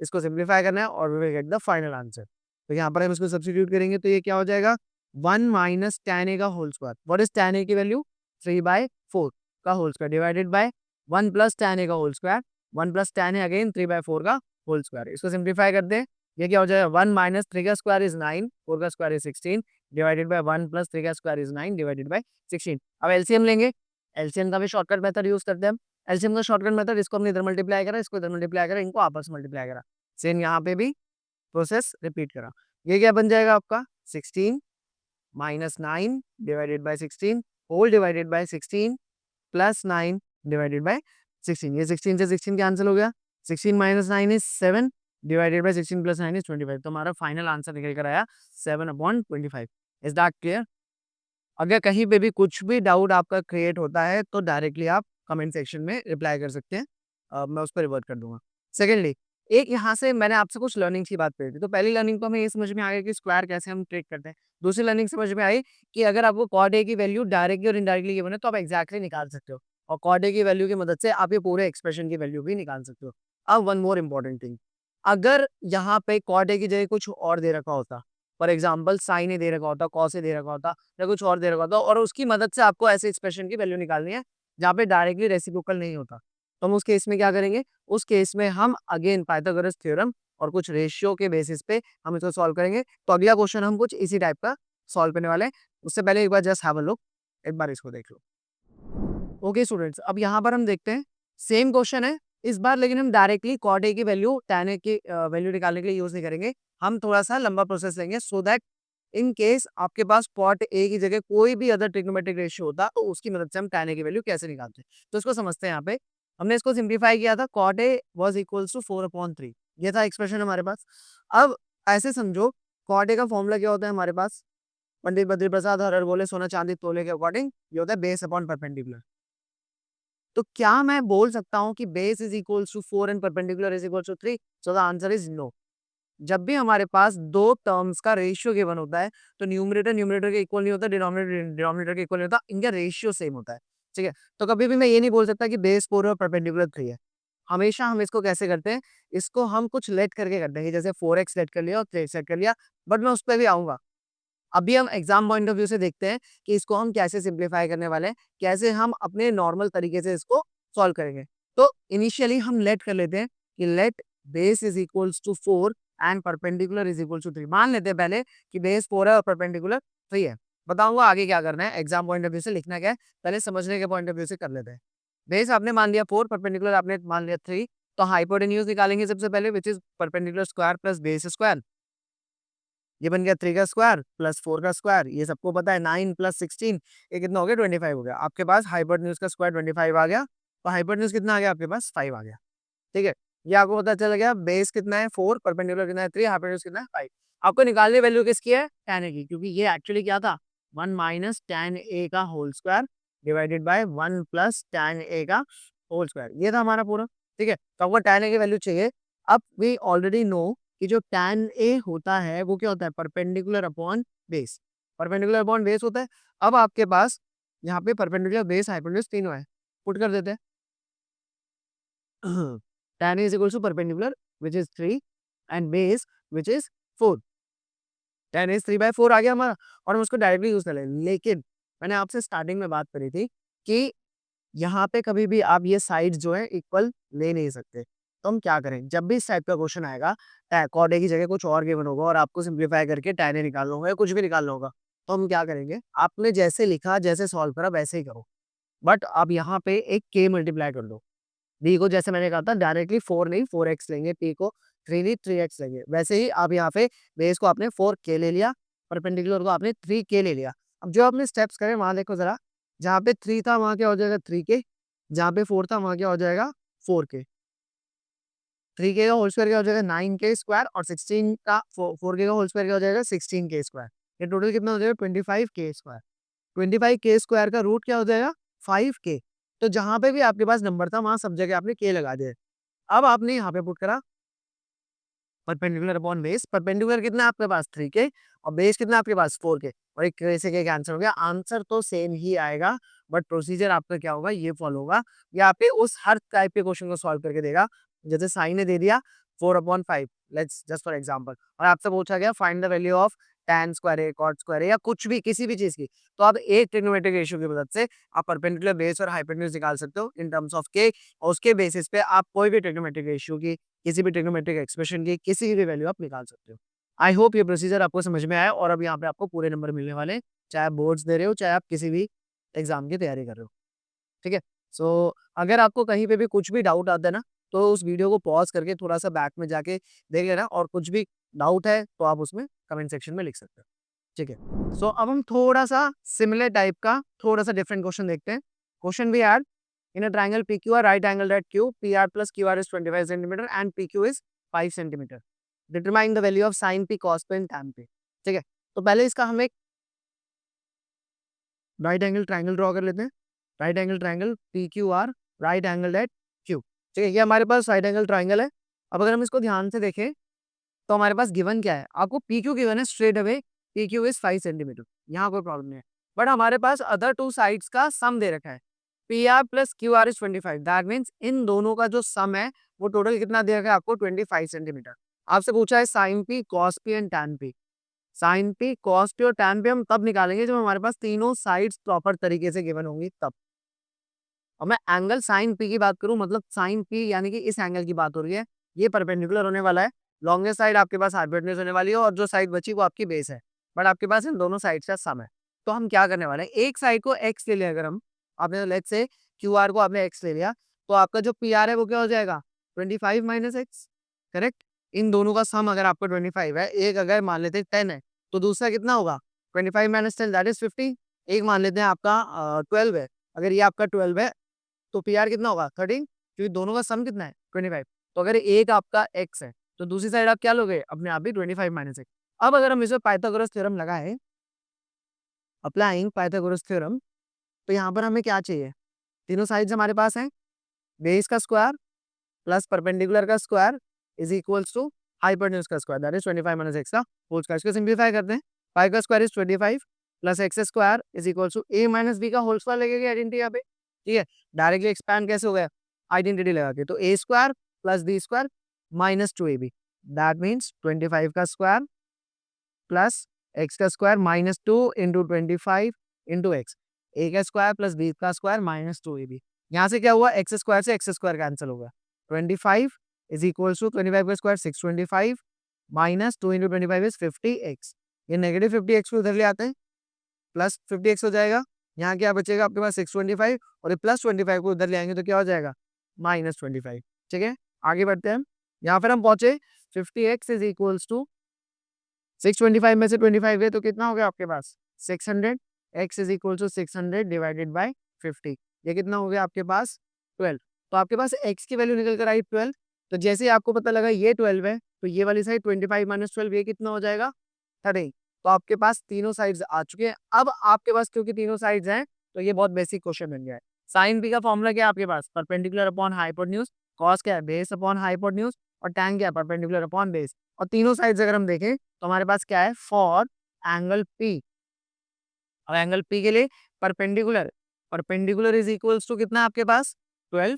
इसको सिंप्लीफाई करना है और we will get the final answer. तो यहाँ पर हम इसको सब्स्टिट्यूट करेंगे तो ये क्या हो जाएगा? 1 माइनस tan a का whole square. What is tan a की वैल्यू? 3/4 का whole square divided by 1 plus tan a का whole square, 1 plus tan a again 3/4 का होल स्क्वायर। इसको सिंप्लीफाई कर दें, ये क्या हो जाएगा? 1 माइनस 3 का स्क्वायर इज 9, 4 का square is 16 divided by 1 plus 3 का स्क्वायर इज 9 डिवाइडेड बाय 16। अब एलसीएम लेंगे, एलसीएम का भी शॉर्टकट मेथड यूज करते हैं हम। एलसीएम का शॉर्टकट मेथड, इसको हमने इधर मल्टीप्लाई करा, इसको इधर मल्टीप्लाई करा, इनको आपस में मल्टीप्लाई करा। सेम यहाँ पे भी प्रोसेस रिपीट करा। ये क्या बन जाएगा आपका? 16 minus 9 divided by 16 whole divided by 16 plus 9 divided by 16। ये 16 से 16 कैंसिल हो गया। 16 minus 9 is 7 divided by 16 plus 9 is 25। तो हमारा फाइनल आंसर निकल कर आया 7/25। Is that clear? अगर कहीं पे भी कुछ भी डाउट आपका क्रिएट होता है तो डायरेक्टली आप कमेंट सेक्शन में रिप्लाई कर सकते हैं, मैं उस पर रिवर्ट कर दूंगा। सेकेंडली, एक यहाँ से मैंने आपसे कुछ लर्निंग की बात करी थी, तो पहली लर्निंग तो हमें ये समझ में आ गया कि स्क्वायर कैसे हम ट्रेक करते हैं। दूसरी लर्निंग समझ में आई कि अगर आपको कॉट ए की वैल्यू डायरेक्टली और इनडायरेक्टली गिवन है तो आप एक्जैक्टली निकाल सकते हो, और कॉट ए की वैल्यू की मदद से आप ये पूरे एक्सप्रेशन की वैल्यू भी निकाल सकते हो। अब वन मोर इम्पोर्टेंट थिंग, अगर यहाँ पे कॉट ए की जगह कुछ और दे रखा होता, फॉर एग्जाम्पल साइन ए दे रखा होता, कॉस ए दे रखा होता, या कुछ और दे रखा होता और उसकी मदद से आपको ऐसे एक्सप्रेशन की वैल्यू निकालनी है जहाँ पे डायरेक्टली रेसिप्रोकल नहीं होता, तो हम उस केस में क्या करेंगे? उस केस में हम अगेन पाइथागोरस थ्योरम और कुछ रेशियो के बेसिस पे हम इसको सॉल्व करेंगे। तो अगला क्वेश्चन हम कुछ इसी टाइप का सॉल्व करने वाले हैं। उससे पहले एक बार जस्ट हैव अ लुक, एक बार इसको देख लो। ओके स्टूडेंट्स, अब यहाँ पर हम देखते हैं सेम क्वेश्चन है इस बार, लेकिन हम डायरेक्टली कॉट ए की वैल्यू tan ए की वैल्यू निकालने के लिए यूज नहीं करेंगे। हम थोड़ा सा लंबा प्रोसेस लेंगे सो दैट इन केस आपके पास कॉट ए की जगह कोई भी अदर ट्रिग्नोमेट्रिक रेशियो होता तो उसकी मदद से हम tan ए की वैल्यू कैसे निकालते हैं, तो इसको समझते हैं। यहाँ पे हमने इसको सिंप्लीफाई किया था, cot A was equals to 4/3, ये था एक्सप्रेशन हमारे पास। अब ऐसे समझो, कॉट ए का फॉर्मूला क्या होता है हमारे पास? पंडित बद्री प्रसाद हर बोले सोना चांदी तोले के अकॉर्डिंग ये होता है बेस अपॉन परपेंडिकुलर। तो क्या मैं बोल सकता हूँ कि base is equals to 4 and perpendicular is equals to 3? So the answer is no. जब भी हमारे पास दो टर्म्स का रेशियो गिवन होता है तो न्यूमरेटर न्यूमरेटर के इक्वल नहीं होता, डिनोमिनेटर डिनोमिनेटर के इक्वल नहीं होता, इनका रेशियो सेम होता है, ठीक है? तो कभी भी मैं ये नहीं बोल सकता कि बेस 4 और परपेंडिकुलर 3 है। हमेशा हम इसको कैसे करते हैं? इसको हम कुछ लेट करके करते हैं कि जैसे 4x लेट कर लिया और 3x लेट कर लिया, बट मैं उस पर भी आऊंगा। अभी हम एग्जाम पॉइंट ऑफ व्यू से देखते हैं कि इसको हम कैसे सिंप्लीफाई करने वाले हैं, कैसे हम अपने नॉर्मल तरीके से इसको सॉल्व करेंगे। तो इनिशियली हम लेट कर लेते हैं कि let base is equals to 4 and perpendicular is equals to 3। मान लेते हैं पहले कि बेस 4 है और परपेंडिकुलर 3 है। बताऊंगा आगे क्या करना है, एग्जाम पॉइंट ऑफ व्यू से लिखना क्या है, पहले समझने के पॉइंट ऑफ व्यू से कर लेते हैं। बेस आपने मान लिया 4, परपेंडिकुलर आपने मान लिया 3, तो हाइपोटेन्यूज निकालेंगे सबसे पहले, which is perpendicular square plus base square. ये बन गया 3 का स्क्वायर प्लस 4 का स्क्वायर, ये सबको पता है 9 प्लस 16, ये कितना हो गया 25 हो गया। आपके पास हाइपोटेन्यूज का स्क्वायर 25 आ गया, तो हाइपोटेन्यूज कितना आ गया आपके पास 5 आ गया। ठीक है, ये आपको पता चल गया बेस कितना है 4, परपेंडिकुलर कितना है 3, हाइपोटेन्यूज कितना है 5। आपको निकालने वैल्यू किसकी है, tan a की, क्योंकि ये एक्चुअली क्या था 1 माइनस tan a का whole square divided by 1 plus tan a का होल स्क्वायर, ये था हमारा पूरा। ठीक है, तो आपको tan a की वैल्यू चाहिए। अब वी ऑलरेडी नो कि जो tan a होता है वो क्या होता है, perpendicular upon base, perpendicular upon base होता है। अब आपके पास यहाँ पे परपेंडिकुलर बेस हाइपोटेन्यूज तीनों है, पुट कर देते हैं। tan a is equals to perpendicular which is 3 and base which is 4। tan a is 3/4 आ गया हमारा, और हम उसको डायरेक्टली यूज कर लेंगे। लेकिन मैंने आपसे स्टार्टिंग में बात करी थी कि यहाँ पे कभी भी आप ये साइड जो है इक्वल ले नहीं सकते। तो हम क्या करें, जब भी इस टाइप का क्वेश्चन आएगा, कॉर्ड ए की जगह कुछ और गिवन होगा और आपको सिंप्लीफाई करके tan a निकालना होगा या कुछ भी निकालना होगा, तो हम क्या करेंगे, आपने जैसे लिखा जैसे सॉल्व करा वैसे ही करो, बट आप यहाँ पे एक k मल्टीप्लाई कर दो। b को जैसे मैंने कहा था डायरेक्टली 4 नहीं 4x लेंगे, p को 3 नहीं 3x लेंगे। वैसे ही आप यहाँ पे बेस को आपने 4k ले लिया, परपेंडिकुलर को आपने 3k ले लिया। अब जो आपने स्टेप्स करे वहां देखो जरा, जहाँ पे 3 था वहां क्या हो जाएगा 3k, जहाँ पे 4 था वहां क्या हो जाएगा 4k। 3k का होल स्क्वायर क्या हो जाएगा 9k स्क्वायर, और 16 का 4k का होल स्क्वायर क्या हो जाएगा 16k स्क्वायर। ये टोटल कितना हो जाएगा 25k स्क्वायर। 25k स्क्वायर का रूट क्या हो जाएगा 5k। तो जहां पे भी आपके पास नंबर था वहां सब जगह आपने k लगा दिया। अब आपने यहाँ पे पुट करा परपेंडिकुलर अपॉन बेस, परपेंडिकुलर कितना है आपके पास 3k और बेस कितना है आपके पास 4k, और एक से के आंसर हो गया। आंसर तो सेम ही आएगा, बट प्रोसीजर आपका क्या होगा ये फॉलो होगा। यहाँ पे उस हर टाइप के क्वेश्चन को सॉल्व करके देगा। जैसे साइन ने दे दिया 4/5, लेट्स जस्ट फॉर एग्जांपल, और आपसे पूछा गया find the value of tan square है, cot स्क्वायर है, या कुछ भी किसी भी चीज की, तो आप एक ट्रिग्नोमेट्रिक रेशियो की मदद से आप परपेंडिकुलर बेस और हाइपोटेन्यूज निकाल सकते हो इन टर्म्स ऑफ के, और उसके बेसिस पे आप कोई भी ट्रिग्नोमेट्रिक रेशियो की, किसी भी ट्रिग्नोमेट्रिक एक्सप्रेशन की किसी भी वैल्यू आप निकाल सकते हो। आई होप ये प्रोसीजर आपको समझ में आया, और अब यहाँ पे आपको पूरे नंबर मिलने वाले हैं, चाहे आप बोर्ड्स दे रहे हो चाहे आप किसी भी एग्जाम की तैयारी कर रहे हो। ठीक है, सो अगर आपको कहीं पे भी कुछ भी डाउट आता है ना, तो उस वीडियो को पॉज करके थोड़ा सा बैक में जाके देख लेना, और कुछ भी डाउट है तो आप उसमें कमेंट सेक्शन में लिख सकते हो। ठीक है, सो अब हम थोड़ा सा सिमिलर टाइप का थोड़ा सा डिफरेंट क्वेश्चन देखते हैं। क्वेश्चन भी यार, in a triangle PQR, right angled at Q, PR plus QR is 25 centimeter and PQ is 5 centimeter. Determine the value of sin P, cos P and tan P। ठीक है, तो पहले इसका हम एक राइट एंगल ट्राइंगल ड्रॉ कर लेते हैं। Right angle triangle PQR, right angle at Q। ठीक है, ये हमारे पास राइट एंगल ट्राइंगल है। अब अगर हम इसको ध्यान से देखें तो हमारे पास गिवन क्या है, आपको PQ गिवन है straight away, PQ is 5 centimetre, यहाँ कोई प्रॉब्लम नहीं है। बट हमारे पास अदर टू साइड्स का सम दे रखा है, PR plus QR is 25, that means in दोनों का जो सम है वो टोटल कितना दे रखा है आपको 25 सेंटीमीटर। आपसे पूछा है sine P, cos P and tan P। Sine P, cos P और tan P हम तब निकालेंगे जब हमारे पास तीनों साइड्स प्रॉपर तरीके से गिवन होंगी तब। और मैं एंगल साइन P की बात करूं, मतलब साइन P यानी कि इस एंगल की बात हो रही है, ये परपेंडिकुलर होने वाला है। लॉन्गेस्ट साइड आपके पास हाइपोटेन्यूज होने वाली है, और जो साइड बची वो आपकी बेस है, बट आपके पास इन दोनों साइड का सम है। तो हम क्या करने वाले हैं, एक साइड को x ले लिया, अगर हम आपने लेट्स से QR को आपने x ले लिया, तो आपका जो PR है वो क्या हो जाएगा 25 माइनस एक्स। करेक्ट, इन दोनों का सम अगर आपका 25 है, एक अगर मान लेते हैं 10 है, तो दूसरा कितना होगा 25 माइनस 10 दैट इज 50। एक मान लेते हैं आपका 12 है, अगर ये आपका 12 है तो PR कितना होगा 13, क्योंकि दोनों का सम कितना है 25। तो अगर एक आपका x है तो दूसरी साइड आप क्या लोगे अपने आप ही 25 माइनस एक्स। अब अगर हम इसे पाइथागोरस थ्योरम लगाए, अप्लाइंग पाइथागोरस थ्योरम, तो यहाँ पर हमें क्या चाहिए, तीनों साइड्स हमारे पास हैं, बेस का स्क्वायर प्लस परपेंडिकुलर का square is equals to hypotenuse का square, that is 25 minus x का होल स्क्वायर। इसको सिंप्लीफाई करते हैं, 5 का square is 25 plus x square is equals to a minus b का होल स्क्वायर लगेगा आइडेंटिटी यहाँ पे। ठीक है, डायरेक्टली एक्सपैंड कैसे हो गया आइडेंटिटी लगा के, तो a square plus b square minus 2ab, that means 25 का स्क्वायर प्लस एक्स का square minus 2 into 25 into x, a का स्क्वायर प्लस बी का स्क्वायर माइनस 2ab। यहाँ से क्या हुआ, एक्स स्क्वायर से एक्स स्क्वायर कैंसिल होगा। 25 इज इक्वल टू 25 का square 625 minus 2 into 25 is 50x। ये नेगेटिव 50x को उधर ले आते हैं, प्लस 50x हो जाएगा। यहाँ क्या बचेगा आपके पास 625 और ये प्लस 25 को उधर ले आएंगे तो क्या हो जाएगा माइनस 25। ठीक है, आगे बढ़ते हैं हम। यहाँ पर हम पहुंचे 50x इज इक्वल्स टू 625 में से 25 गए तो कितना हो गया आपके पास 600। x is equal to 600 divided by 50, ये कितना हो गया आपके पास 12। तो आपके पास x की वैल्यू निकल कर आई 12। तो जैसे ही आपको पता लगा ये 12 है तो ये वाली साइड 25 माइनस 12 ये कितना हो जाएगा 13। तो आपके पास तीनों साइड्स आ चुके हैं। अब आपके पास क्योंकि तीनों साइड्स हैं तो ये बहुत बेसिक क्वेश्चन बन गया है। साइन बी का फॉर्मूला क्या है आपके पास, परपेंडिकुलर अपॉन हाइपोटेन्यूज, कॉस क्या है बेस अपॉन हाइपोटेन्यूज, और टैन क्या है परपेंडिकुलर अपॉन बेस। और तीनों साइड्स अगर हम देखें तो हमारे पास क्या है फॉर एंगल पी। अब एंगल पी के लिए perpendicular, perpendicular is equals to कितना है आपके पास 12,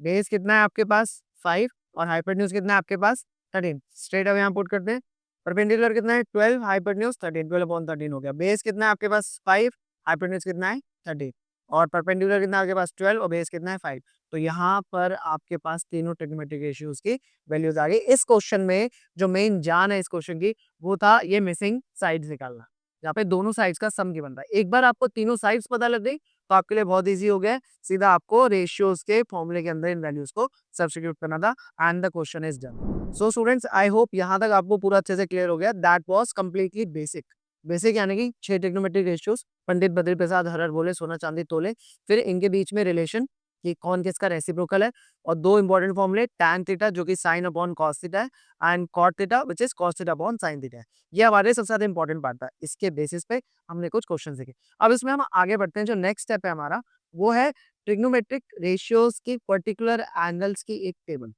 बेस कितना है आपके पास 5 और हाइपोटेन्यूज कितना है आपके पास 13। स्ट्रेट अब यहाँ पुट करते हैं, परपेंडिकुलर कितना है 12, हाइपोटेन्यूज 13, 12 अपॉन 13 हो गया। बेस कितना है आपके पास 5, हाइपोटेन्यूज कितना है 13, और परपेंडिकुलर कितना है आपके पास 12 और बेस कितना है 5। तो यहाँ पर आपके पास तीनों ट्रिग्नोमेट्रिक रेशियोज की वैल्यूज आ गई। इस क्वेश्चन में जो मेन जान है इस क्वेश्चन की वो था ये मिसिंग साइड्स निकालना, यहाँ पे दोनों साइड्स का सम गिवन था। एक बार आपको तीनों साइड्स पता लग गई तो आपके लिए बहुत इजी हो गया, सीधा आपको रेशियोज के फॉर्मूले के अंदर इन वैल्यूज को सब्स्टिट्यूट करना था and the question is done. So students I hope यहाँ तक आपको पूरा अच्छे से क्लियर हो गया। That was completely basic. Basic यानी कि 6 ट्रिग्नोमेट्रिक रेशियोज, पंडित बद्री प्रसाद हर हर बोले सोना चांदी तोले, फिर इनके बीच में रिलेशन कि कौन किसका रेसिप्रोकल है, और दो इंपॉर्टेंट फॉर्मूले टैन थीटा जो कि साइन अपॉन कॉस थीटा है and cot theta which is cos theta upon sine theta है। ये हमारे सबसे ज्यादा इंपॉर्टेंट पार्ट था। इसके बेसिस पे हमने कुछ क्वेश्चन देखे। अब इसमें हम आगे बढ़ते हैं। जो नेक्स्ट स्टेप है हमारा वो है ट्रिग्नोमेट्रिक रेशियोज की पर्टिकुलर एंगल्स की एक टेबल।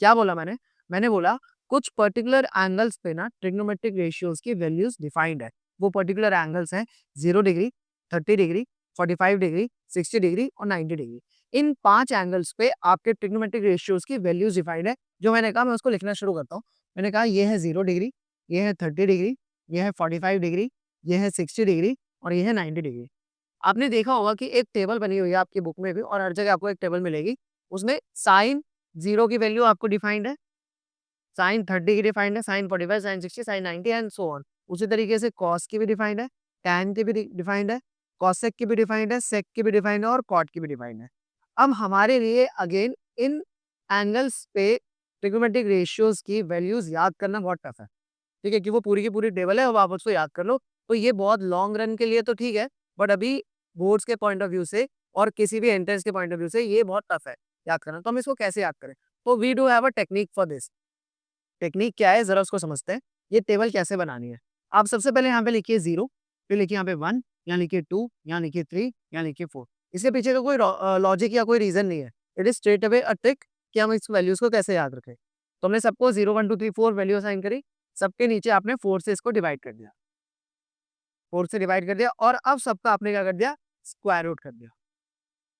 क्या बोला मैंने, मैंने बोला कुछ पर्टिकुलर एंगल्स पे ना ट्रिग्नोमेट्रिक रेशियोज की वैल्यूज डिफाइंड है। वो पर्टिकुलर एंगल्स हैं 0 डिग्री, 30 डिग्री, 45 डिग्री, 60 डिग्री और 90 डिग्री। इन 5 एंगल्स पे आपके ट्रिग्नोमेट्रिक रेशियोज की वैल्यूज डिफाइंड है। जो मैंने कहा मैं उसको लिखना शुरू करता हूँ। मैंने कहा ये है 0 डिग्री, ये है 30 डिग्री, ये है 45 डिग्री, ये है 60 डिग्री और ये है 90 डिग्री। आपने देखा होगा कि एक टेबल बनी हुई है आपकी बुक में भी और हर जगह आपको एक टेबल मिलेगी। उसमें साइन 0 की वैल्यू आपको डिफाइंड है, साइन 30 की डिफाइंड है, sine 45, sine 60, sine 90 and so on. उसी तरीके से कॉस की भी डिफाइंड है, टैन की भी डिफाइंड है, कॉसेक की भी डिफाइंड है, सेक की भी डिफाइंड है और कॉट की भी डिफाइंड है। अब हमारे लिए अगेन इन एंगल्स पे ट्रिग्नोमेट्रिक रेशियोज की वैल्यूज याद करना बहुत टफ है। ठीक है, कि वो पूरी की पूरी टेबल है अब आप उसको याद कर लो। तो ये बहुत लॉन्ग रन के लिए तो ठीक है, बट अभी बोर्ड्स के पॉइंट ऑफ व्यू से और किसी भी एंट्रेंस के पॉइंट ऑफ व्यू से ये बहुत टफ है याद करना। तो हम इसको कैसे याद करें, तो we do have a technique for this. Technique क्या है जरा उसको समझते हैं। ये टेबल कैसे बनानी है। आप सबसे पहले यहाँ पे लिखिए 0, फिर लिखिए यहाँ पे 1, यहाँ लिखिए 2, यहाँ लिखिए 3, यहाँ लिखिए 4। इसके पीछे का कोई लॉजिक या कोई रीजन नहीं है। It is straight away a trick कि हम इस वैल्यूज को कैसे याद रखें। तो हमने सबको 0 1 2 3 4 वैल्यू असाइन करी, सबके नीचे आपने 4 से इसको डिवाइड कर दिया, 4 से डिवाइड कर दिया और अब सबका आपने क्या कर दिया स्क्वायर रूट कर दिया।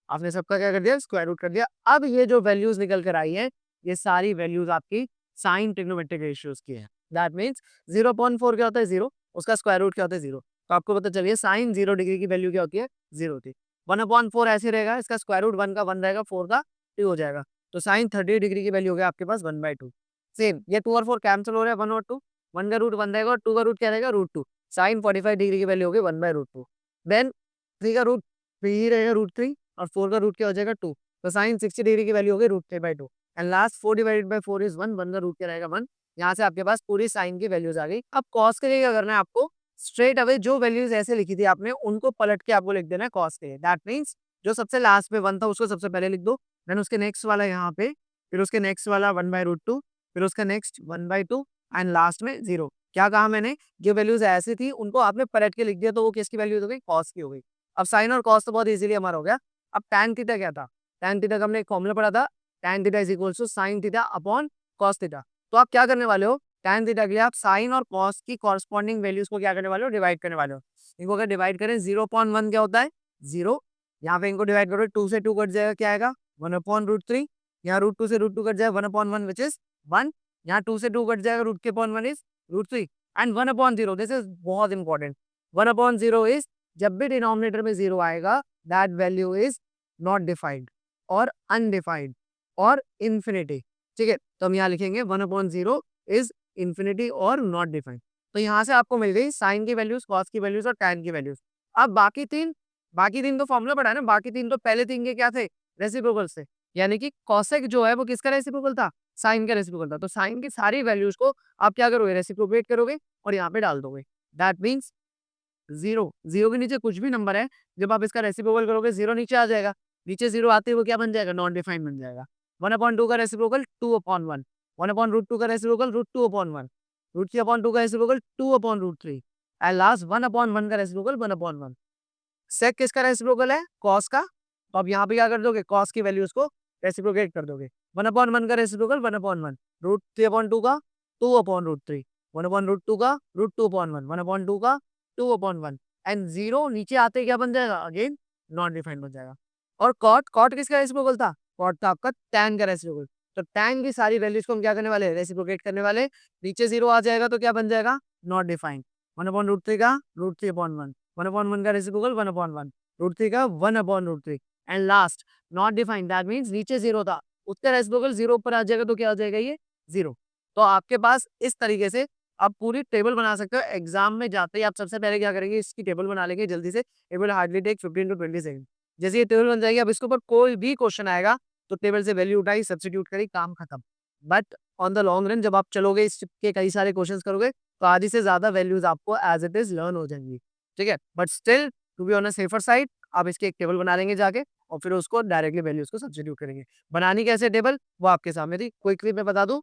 आपने सबका क्या कर दिया स्क्वायर रूट कर दिया। अब ये जो वैल्यूज निकल कर आई है ये सारी वैल्यूज आपकी साइन ट्रिग्नोमेट्रिक रेशियोज की है। दैट मींस 0.4 क्या होता है 0, उसका स्क्वायर रूट क्या होता है 0। तो आपको पता चलिए साइन 0 डिग्री की वैल्यू क्या होती है 0 होती है। 1/4 ऐसे रहेगा, इसका स्क्वायर रूट 1 का 1 रहेगा, 4 का 2 हो जाएगा। तो साइन 30 डिग्री की वैल्यू हो गया आपके पास 1/2। सेम ये 2 और 4 कैंसिल हो रहा है, 1 और 2, 1 का रूट 1 रहेगा और 2 का रूट क्या रहेगा √2। साइन 45 डिग्री की वैल्यू हो गई 1/√2। देन 3 का रूट 3 ही रहेगा √3 और 4 का रूट क्या हो जाएगा 2। तो साइन 60 डिग्री की वैल्यू हो गई √3/2 and last 4 divided by 4 is 1, 1 का रूट क्या रहेगा 1। यहाँ से आपके पास पूरी साइन की वैल्यूज आ गई। अब कॉस के लिए क्या करना है आपको, स्ट्रेट अवे जो वैल्यूज ऐसे लिखी थी आपने उनको पलट के आपको लिख देना है कॉस के लिए। दैट मींस जो सबसे लास्ट में 1 था उसको सबसे पहले लिख दो, देन उसके नेक्स्ट वाला यहाँ पे, फिर उसके नेक्स्ट वाला 1/√2, फिर उसका नेक्स्ट 1/2 एंड लास्ट में 0। क्या कहा मैंने, जो वैल्यूज ऐसी थी उनको आपने पलट के लिख दिया तो वो किसकी वैल्यूज हो गई कॉस की हो गई। अब साइन और कॉस तो बहुत इजीली हमारा हो गया। अब टैन थीटा क्या था, टैन थीटा का हमने एक फॉर्मूला पढ़ा था, tan theta is equal to sine theta upon cos theta. तो आप क्या करने वाले हो, टैन थीटा के लिए आप साइन और कॉस की कॉरस्पॉन्डिंग वैल्यूज को क्या करने वाले हो डिवाइड करने वाले हो। इनको अगर डिवाइड करें 0.1 क्या होता है 0, यहाँ पे इनको डिवाइड करो 2 से 2 कट जाएगा क्या आएगा 1/√3, यहाँ √2 से √2 कट जाएगा 1/1 विच इज 1, यहाँ 2 से 2 कट जाएगा रूट के upon 1 is √3। And 1/0, this is बहुत इंपॉर्टेंट। 1/0 इज जब भी डिनोमिनेटर में 0 आएगा, that value is not defined और अनडिफाइंड और इंफिनिटी। ठीक है, तो हम यहाँ लिखेंगे 1/0 इज इंफिनिटी और नॉट डिफाइंड। तो यहाँ से आपको मिल गई साइन की वैल्यूज, कॉस की वैल्यूज और टैन की वैल्यूज। अब बाकी तीन तो फॉर्मूला पढ़ा है ना, बाकी तीन तो पहले तीन के क्या थे, रेसिप्रोकल से। यानी कि कॉसेक जो है वो किसका रेसिप्रोकल था, साइन का रेसिप्रोकल था। तो साइन की सारी वैल्यूज को आप क्या करोगे, रेसिप्रोकेट करोगे और यहाँ पे डाल दोगे। दैट मीन्स जीरो, जीरो के नीचे कुछ भी नंबर है, जब आप इसका रेसिप्रोकल करोगे जीरो नीचे आ जाएगा। नीचे जीरो आते हुए क्या बन जाएगा, नॉन डिफाइंड बन जाएगा। 1/2 का रेसिप्रोकल 2/1, 1/√2 का रेसिप्रोकल √2/1, √3/2 का रेसिप्रोकल 2/√3 एंड लास्ट 1/1 का रेसिप्रोकल 1/1। सेक किसका रेसिप्रोकल है, कॉस का। तो अब यहाँ पे क्या कर दोगे, कॉस की वैल्यूज को रेसिप्रोकेट कर दोगे। 1/1 का रेसिप्रोकल 1/1, √3/2 का 2/√3, 1/√2 का √2/1, 1/2 का 2/1 एंड जीरो नीचे आते क्या बन जाएगा, अगेन नॉन डिफाइंड बन जाएगा। और कॉट, कॉट किसका रेसिप्रोकल था, कॉट था आपका टैन का रेसिप्रोकल। तो टैन की सारी वैल्यूज को हम क्या करने वाले, रेसिप्रोकेट करने वाले। नीचे जीरो आ जाएगा तो क्या बन जाएगा, नॉट डिफाइंड। 1/√3 का √3/1, 1/1 का रेसिप्रोकल 1/1, √3 का 1/√3 and last not defined. That means नीचे जीरो था, उसका रेसिप्रोकल जीरो ऊपर आ जाएगा तो क्या हो जाएगा, ये जीरो। तो आपके पास इस तरीके से आप पूरी टेबल बना सकते हो। एग्जाम में जाते ही आप सबसे पहले क्या करेंगे, इसकी टेबल बना लेंगे जल्दी से। It will hardly take 15 to 20 second. जैसे ये टेबल बन जाएगी, अब इसके ऊपर कोई भी क्वेश्चन आएगा तो टेबल से वैल्यू उठाई, सब्स्टिट्यूट करी, काम खत्म। But on the long run जब आप चलोगे, इसके कई सारे क्वेश्चंस करोगे तो आधी से ज्यादा वैल्यूज आपको एज इट इज लर्न हो जाएंगी। ठीक है, but still to be on a safer side आप इसकी एक टेबल बना लेंगे जाके और फिर उसको डायरेक्टली वैल्यूज को सब्स्टिट्यूट करेंगे। बनानी कैसे टेबल, वो आपके सामने थी। क्विकली मैं बता दूं,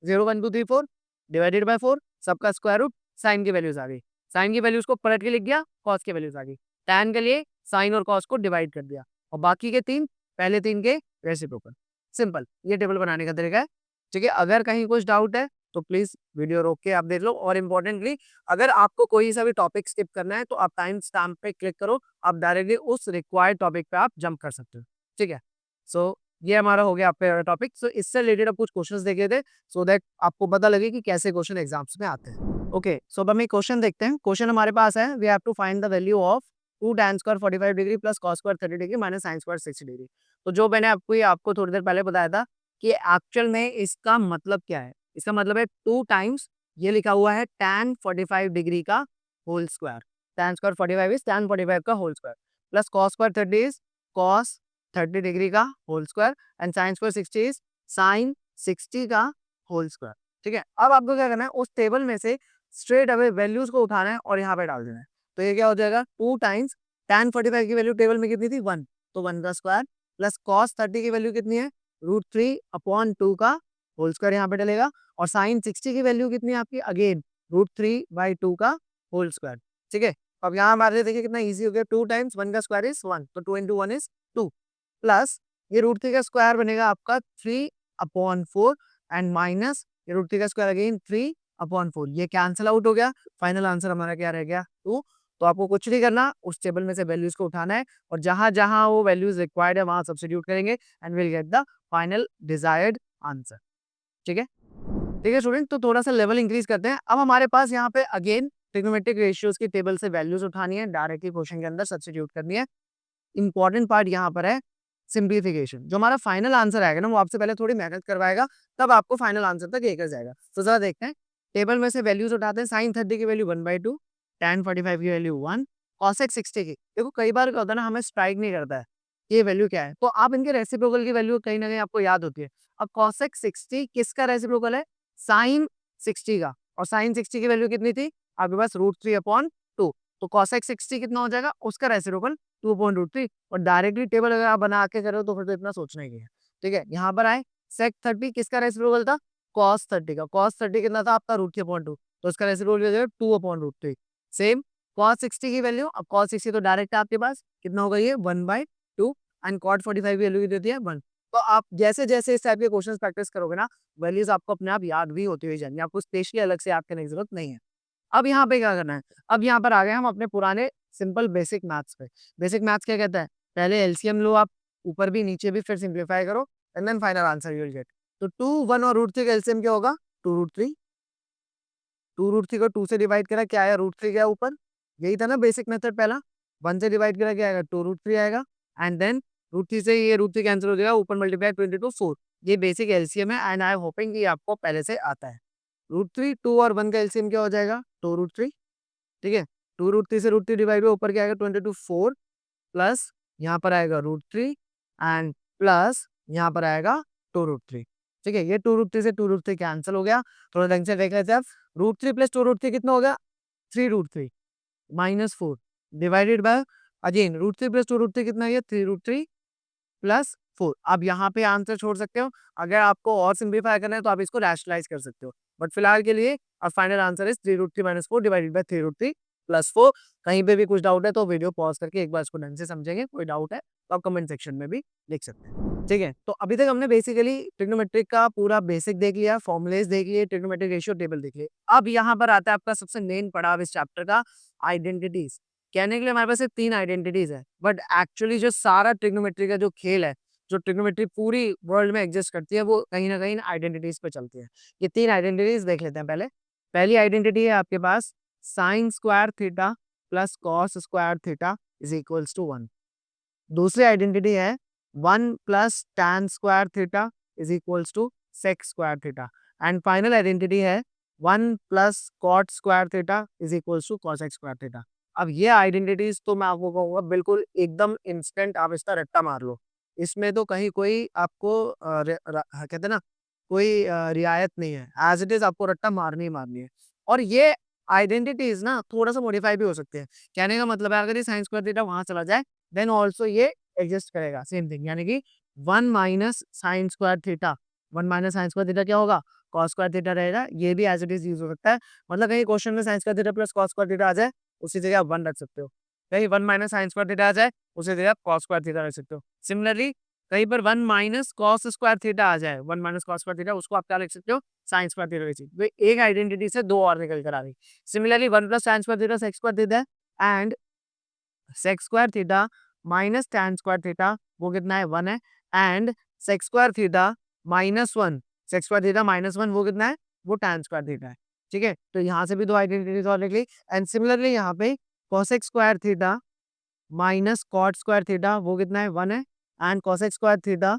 0 1 2 3 4 डिवाइडेड बाय 4, सबका स्क्वायर रूट, साइन की वैल्यूज आ गई। साइन की वैल्यूज को पलट के लिख दिया, कॉस की वैल्यूज आ गई। टैन के लिए साइन और कॉस को डिवाइड कर दिया और बाकी के तीन, पहले तीन के रेसिप्रोकल। सिंपल, ये टेबल बनाने का तरीका है। ठीक है, अगर कहीं कुछ डाउट है तो प्लीज वीडियो रोक के आप देख लो। और इम्पोर्टेंटली, अगर आपको कोई सा भी टॉपिक स्किप करना है तो आप टाइम स्टैम्प पे क्लिक करो, आप डायरेक्टली उस रिक्वायर्ड टॉपिक पे आप जंप कर सकते हो। ठीक है, सो ये हमारा हो गया आपका टॉपिक। सो इससे रिलेटेड अब कुछ क्वेश्चंस देखे थे सो दैट आपको पता लगे कि कैसे क्वेश्चन एग्जाम्स में आते हैं। ओके, सो अब हम एक क्वेश्चन देखते हैं। क्वेश्चन हमारे पास है, we have to find the value of 2 tan square 45 degree plus cos square 30 degree minus sin square 60 degree. तो जो मैंने आपको थोड़ी देर पहले बताया था कि एक्चुअल में इसका मतलब क्या है। इसका मतलब है 2 टाइम्स ये लिखा हुआ है tan 45 डिग्री का whole square. tan square 45 is tan 45 का whole square plus cos square 30 is cos 30 degree का whole square and sine square 60 is sine 60 का होल स्क्वायर। ठीक है, अब आपको क्या करना है, उस टेबल में से स्ट्रेट अवे वैल्यूज को उठाना है और यहाँ पे डाल देना है। तो ये क्या हो जाएगा, 2 टाइम्स tan 45 की वैल्यू टेबल में कितनी थी, 1, तो 1 का स्क्वायर प्लस cos 30 की वैल्यू कितनी है, √3/2 का होल स्क्वायर यहाँ पे डलेगा और साइन 60 की वैल्यू कितनी है आपकी, अगेन √3/2 का होल स्क्वायर। ठीक है, अब यहाँ हमारे लिए देखिए कितना इजी हो गया, 2 टाइम्स 1 का स्क्वायर इज 1, तो 2 into 1 इज 2 प्लस ये √3 का स्क्वायर बनेगा आपका 3/4 एंड माइनस ये √3 का स्क्वायर अगेन 3/4, ये कैंसिल आउट हो गया। फाइनल आंसर हमारा क्या रह गया, 2। तो आपको कुछ नहीं करना, उस टेबल में से वैल्यूज को उठाना है और जहां जहां वो वैल्यूज रिक्वायर्ड है वहां सब्स्टिट्यूट करेंगे and will get the final desired answer. ठीक है, ठीक है स्टूडेंट, तो थोड़ा सा लेवल इंक्रीज करते हैं। अब हमारे पास यहाँ पे अगेन ट्रिग्नोमेट्रिक रेशियोज की टेबल से वैल्यूज उठानी है, डायरेक्टली क्वेश्चन के अंदर सब्स्टिट्यूट करनी है। इंपॉर्टेंट पार्ट यहाँ पर है सिंप्लीफिकेशन। जो हमारा फाइनल आंसर आएगा ना, वो आपसे पहले थोड़ी मेहनत करवाएगा, तब आपको फाइनल आंसर तक लेकर जाएगा। तो जरा देखते हैं, टेबल में से वैल्यूज उठाते हैं। साइन 30 की वैल्यू 1/2, tan 45 की वैल्यू 1, cosec 60 की। देखो कई बार क्या होता है ना, हमें स्ट्राइक नहीं करता है ये वैल्यू क्या है, तो आप इनके रेसिप्रोकल की वैल्यू कहीं ना कहीं आपको याद होती है। अब cosec 60 किसका रेसिप्रोकल है, साइन 60 का, और साइन 60 की वैल्यू कितनी थी आपके पास, √3/2, तो cosec 60 कितना हो जाएगा, उसका रेसिप्रोकल 2/√3। और डायरेक्टली टेबल अगर आप बना के करो तो फिर तो इतना सोचना ही नहीं है। ठीक है, यहाँ पर आए, sec 30 किसका रेसिप्रोकल था, cos 30 का। cos 30 कितना था आपका, √3/2, तो इसका रेसिप्रोकल हो जाएगा 2/√3। सेम cos 60 की वैल्यू, अब cos 60 तो डायरेक्ट आपके पास कितना होगा, ये 1/2 एंड cot 45 की वैल्यू कितनी होती है, 1। तो आप जैसे जैसे इस टाइप के क्वेश्चन प्रैक्टिस करोगे ना, वैल्यूज आपको अपने आप याद भी होती हुई जाएंगी, आपको स्पेशली अलग से याद करने की जरूरत नहीं है। अब यहाँ पे क्या करना है, अब यहाँ पर आ गए हम अपने पुराने सिंपल बेसिक मैथ्स पे। बेसिक मैथ्स क्या कहता है, पहले एलसीएम लो आप, ऊपर भी नीचे भी, फिर सिंप्लीफाई करो and then final answer you will get. तो 2 1 और √3 का एलसीएम क्या होगा, 2√3 2√3 को 2 से डिवाइड करा, क्या आया, √3 गया ऊपर, यही था ना बेसिक मेथड पहला। 1 से डिवाइड करा, क्या आएगा, 2√3 आएगा, एंड देन √3 से ये √3 कैंसिल हो जाएगा, ऊपर मल्टीप्लाई 22 4। ये बेसिक एलसीएम है एंड आई होपिंग कि आपको पहले से आता है। √3 2 और 1 का एलसीएम क्या हो जाएगा, 2√3, ठीक है। 2√3 से √3 डिवाइड हुआ, ऊपर क्या आएगा, 22 4 प्लस यहाँ पर आएगा √3 एंड प्लस यहाँ पर आएगा 2√3, ठीक है। ये 2√3 से 2√3 कैंसिल हो गया। थोड़ा ढंग से देख लेते हैं। √3 प्लस 2√3 कितना हो गया, 3√3 -4 डिवाइडेड बाय अगेन √3 प्लस 2√3 कितना है, 3√3 प्लस 4। अब यहाँ पे आंसर छोड़ सकते हो, अगर आपको और सिंप्लीफाई करना है तो आप इसको रैशनलाइज कर सकते हो, बट फिलहाल के लिए और final answer is 3√3 - 4 divided by 3√3 plus 4। कहीं पे भी कुछ डाउट है तो वीडियो पॉज करके एक बार इसको ढंग से समझेंगे, कोई डाउट है तो आप कमेंट सेक्शन में भी लिख सकते हैं, ठीक है। तो अभी तक हमने बेसिकली ट्रिग्नोमेट्रिक का पूरा बेसिक देख लिया, फॉर्मुलेस देख लिए, ट्रिग्नोमेट्रिक रेशियो टेबल देख लिए। अब यहाँ पर आता है आपका सबसे मेन पड़ाव इस चैप्टर का, आइडेंटिटीज। कहने के लिए हमारे पास सिर्फ 3 आइडेंटिटीज है, बट एक्चुअली जो सारा ट्रिग्नोमेट्री का जो खेल है, जो ट्रिग्नोमेट्री पूरी वर्ल्ड में एग्जिस्ट करती है, वो कहीं ना कहीं आइडेंटिटीज पे चलती है। ये 3 आइडेंटिटीज देख लेते हैं पहले। पहली आइडेंटिटी है आपके पास sine square theta plus cos square theta is equals to 1। दूसरी आइडेंटिटी है 1 plus tan square theta is equals to sec square theta. And final identity है 1 plus cot square theta is equals to cosec square theta. अब ये identities तो मैं आपको कहूंगा बिल्कुल एकदम इंस्टेंट आप इसका रट्टा मार लो, इसमें तो कहीं कोई आपको कहते हैं ना, कोई रियायत नहीं है, एज इट इज आपको रट्टा मारनी ही मारनी है। और ये आइडेंटिटीज ना थोड़ा सा मॉडिफाई भी हो सकते हैं। कहने का मतलब है अगर ये साइन स्क्वायर थीटा वहां चला जाए देन ऑल्सो ये एग्जिस्ट करेगा, सेम थिंग, यानी कि 1 minus sine square theta, 1 minus sine square theta क्या होगा, कॉस स्क्वायर थीटा रहेगा। ये भी एज इट इज यूज हो सकता है, मतलब कहीं क्वेश्चन में sine square theta plus cos square theta आ जाए, उसी जगह आप 1 रख सकते हो। कहीं 1 माइनस साइन स्क्वायर थीटा आ जाए, उसी जगह आप कॉस स्क्वायर थीटा रख सकते हो। सिमिलरली कहीं पर 1 माइनस कॉस स्क्वायर थीटा आ जाए, 1 माइनस कॉस स्क्वायर थीटा, उसको आप क्या लिख सकते हो, साइन स्क्वायर थीटा लिख सकते हो। एक आइडेंटिटी से दो और निकल कर आ रही। Similarly 1 plus sine square theta sec square theta है, and sec square theta minus tan square theta वो कितना है, 1 है, and sec square theta -1, sec square theta -1 वो कितना है, वो tan स्क्वायर थीटा है, ठीक है। तो यहाँ से भी दो आइडेंटिटीज और लिख ली। एंड सिमिलरली यहाँ पे cosec square theta minus cot square theta वो कितना है, 1 है, एंड कोसेक स्क्वायर थीटा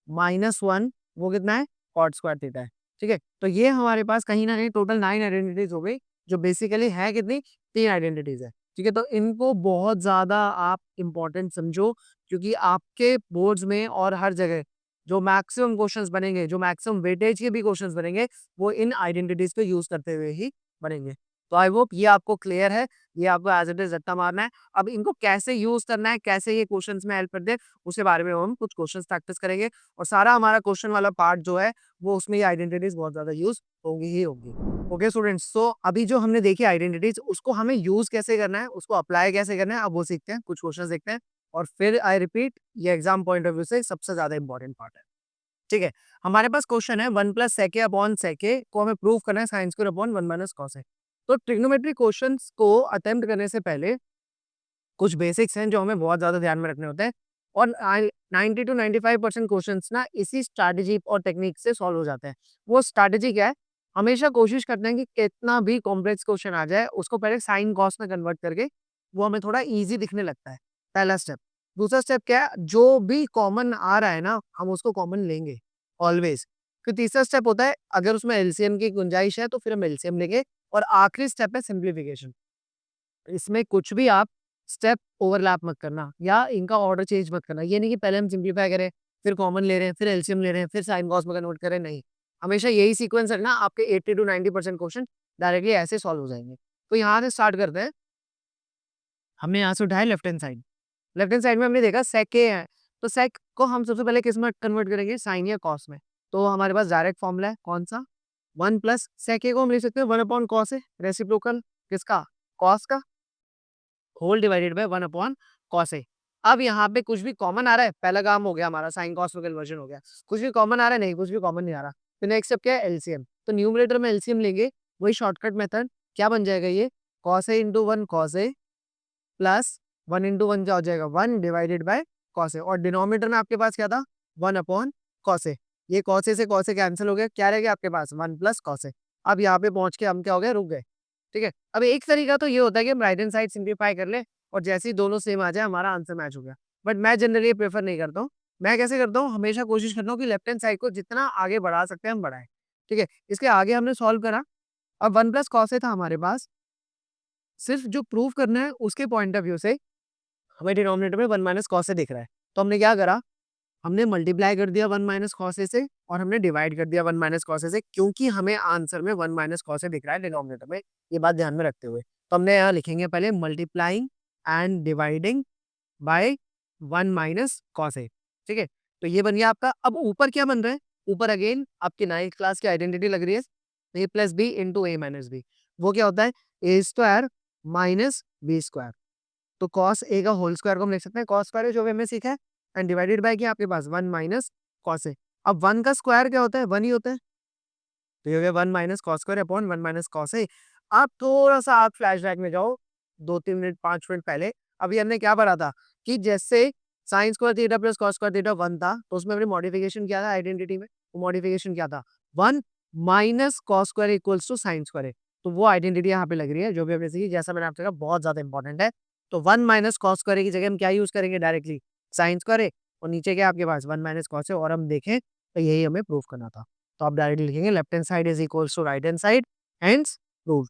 -1 वो कितना है, कॉट स्क्वायर थीटा है, ठीक है। तो ये हमारे पास कहीं ना कहीं टोटल 9 आइडेंटिटीज हो गई, जो बेसिकली है कितनी, 3 आइडेंटिटीज है, ठीक है। तो इनको बहुत ज्यादा आप इंपॉर्टेंट समझो, क्योंकि आपके बोर्ड्स में और हर जगह जो मैक्सिमम क्वेश्चंस बनेंगे, जो मैक्सिमम वेटेज के भी क्वेश्चंस बनेंगे, वो इन आइडेंटिटीज को यूज करते हुए ही बनेंगे। तो आई होप ये आपको क्लियर है, ये आपको एज इट इज रट्टा मारना है। अब इनको कैसे यूज करना है, कैसे ये क्वेश्चंस में हेल्प कर दे, उसके बारे में हम कुछ क्वेश्चंस प्रैक्टिस करेंगे, और सारा हमारा क्वेश्चन वाला पार्ट जो है वो उसमें ये आइडेंटिटीज बहुत ज्यादा यूज होगी ही होगी। ओके स्टूडेंट्स, तो अभी जो हमने देखी आइडेंटिटीज, उसको हमें यूज कैसे करना है, उसको अप्लाई कैसे करना है, अब वो सीखते हैं, कुछ क्वेश्चंस देखते हैं, और फिर आई रिपीट, ये एग्जाम पॉइंट ऑफ व्यू से सबसे ज्यादा इंपॉर्टेंट पार्ट है, ठीक है। हमारे पास क्वेश्चन है 1 प्लस सेके अपॉन सेके को हमें प्रूव करना है sine square upon 1 minus cos है। तो ट्रिग्नोमेट्री क्वेश्चंस को अटेम्प्ट करने से पहले कुछ बेसिक्स हैं जो हमें बहुत ज्यादा ध्यान में रखने होते हैं, और 90 to 95% क्वेश्चंस ना इसी स्ट्रैटेजी और टेक्निक से सॉल्व हो जाते हैं। वो स्ट्रैटेजी क्या है, हमेशा कोशिश करते हैं कि कितना भी कॉम्प्लेक्स क्वेश्चन आ जाए उसको पहले साइन कॉस में कन्वर्ट करके वो हमें थोड़ा इजी दिखने लगता है, पहला स्टेप। दूसरा स्टेप क्या है, जो भी कॉमन आ रहा है ना हम उसको कॉमन लेंगे ऑलवेज। फिर तीसरा स्टेप होता है अगर उसमें एलसीएम की गुंजाइश है तो फिर हम एलसीएम लेंगे, और आखिरी स्टेप है सिंप्लीफिकेशन। इसमें कुछ भी आप स्टेप ओवरलैप मत करना या इनका ऑर्डर चेंज मत करना। ये नहीं कि पहले हम सिंप्लीफाई करें, फिर कॉमन ले रहे हैं, फिर एलसीएम ले रहे हैं, फिर साइन कॉस में कन्वर्ट करें, नहीं। हमेशा यही सीक्वेंस रखना, आपके 80 to 90% क्वेश्चन डायरेक्टली ऐसे सॉल्व हो जाएंगे। तो यहाँ से स्टार्ट करते हैं। हमने यहाँ से उठाया left hand side. Left hand side में हमने देखा सेक ए है, तो सेक को हम सबसे पहले किस में कन्वर्ट करेंगे, साइन या कॉस में। तो हमारे पास डायरेक्ट फॉर्मूला है कौन सा, 1 प्लस सेक ए को हम लिख सकते हैं 1 अपॉन कॉस ए, रेसिप्रोकल किसका, कॉस का, whole divided by 1 upon cos a. अब यहाँ पे कुछ भी कॉमन आ रहा है, पहला काम हो गया हमारा, साइन कॉस में कन्वर्जन हो गया। कुछ भी कॉमन आ रहा है, नहीं कुछ भी कॉमन नहीं आ रहा, तो नेक्स्ट स्टेप क्या है, एलसीएम। तो न्यूमरेटर में एलसीएम लेंगे, वही शॉर्टकट मेथड, क्या बन जाएगा ये, cos A into 1 cos A plus 1 into 1 क्या हो जाएगा, 1 डिवाइडेड बाय कॉस ए, और डिनोमिनेटर में आपके पास क्या था, 1 अपॉन कॉस ए। ये कॉस ए से कॉस ए कैंसिल हो गया, क्या रह गया आपके पास, 1 प्लस कॉस ए। अब यहाँ पे पहुंच के हम क्या हो गए, रुक गए। ठीक है, अब एक तरीका तो ये होता है कि हम राइट हैंड साइड सिंप्लीफाई कर ले और जैसे ही दोनों सेम आ जाए हमारा आंसर मैच हो गया। बट मैं जनरली प्रेफर नहीं करता हूँ। मैं कैसे करता हूँ, हमेशा कोशिश करता हूँ कि लेफ्ट हैंड साइड को जितना आगे बढ़ा सकते हैं हम बढ़ाएं। ठीक है, इसके आगे हमने सॉल्व करा। अब 1 प्लस कॉस ए था हमारे पास, सिर्फ जो प्रूव करना है उसके पॉइंट ऑफ व्यू से हमें डिनोमिनेटर में 1 माइनस कॉस ए दिख रहा है। तो हमने क्या करा, हमने मल्टीप्लाई कर दिया 1 माइनस कॉस ए से और हमने डिवाइड कर दिया 1 माइनस कॉस ए से, क्योंकि हमें आंसर में 1 माइनस कॉस ए दिख रहा है डिनोमिनेटर में। ये बात ध्यान में रखते हुए तो हमने यहाँ लिखेंगे पहले multiplying and dividing by 1 minus cos a. ठीक है, तो ये बन गया आपका। अब ऊपर क्या बन रहा है, ऊपर अगेन आपकी 9th क्लास की आइडेंटिटी लग रही है, ए प्लस बी इंटू ए माइनस बी। वो क्या होता है, ए स्क्वायर माइनस बी स्क्वायर। तो कॉस ए का होल स्क्वायर को हम लिख सकते हैं कॉस स्क्वायर, जो भी हमने सीखा है, एंड डिवाइडेड बाय क्या आपके पास 1 माइनस कॉस ए। अब 1 का स्क्वायर क्या होता है, 1 ही होता है। तो ये हो गया 1 minus cos square upon 1 minus cos a. आप थोड़ा सा आप फ्लैशबैक में जाओ 2-3 मिनट 5 मिनट पहले। अभी हमने क्या पढ़ा था कि जैसे sign square theta plus cos square theta 1 था, तो उसमें हमने मॉडिफिकेशन किया था आइडेंटिटी में। वो मॉडिफिकेशन क्या था, 1 minus cos square equals to sine square. तो वो आइडेंटिटी यहाँ पे लग रही है जो भी हमने सीखी, जैसा मैंने आपसे कहा बहुत ज्यादा इंपॉर्टेंट है। तो 1 माइनस कॉस स्क्वायर की जगह हम क्या यूज करेंगे, डायरेक्टली साइन स्क्वायर, और नीचे क्या आपके पास 1 माइनस कॉस है, और हम देखें तो यही हमें प्रूव करना था। तो आप डायरेक्टली लिखेंगे left hand side is equals to right hand side, hence proved.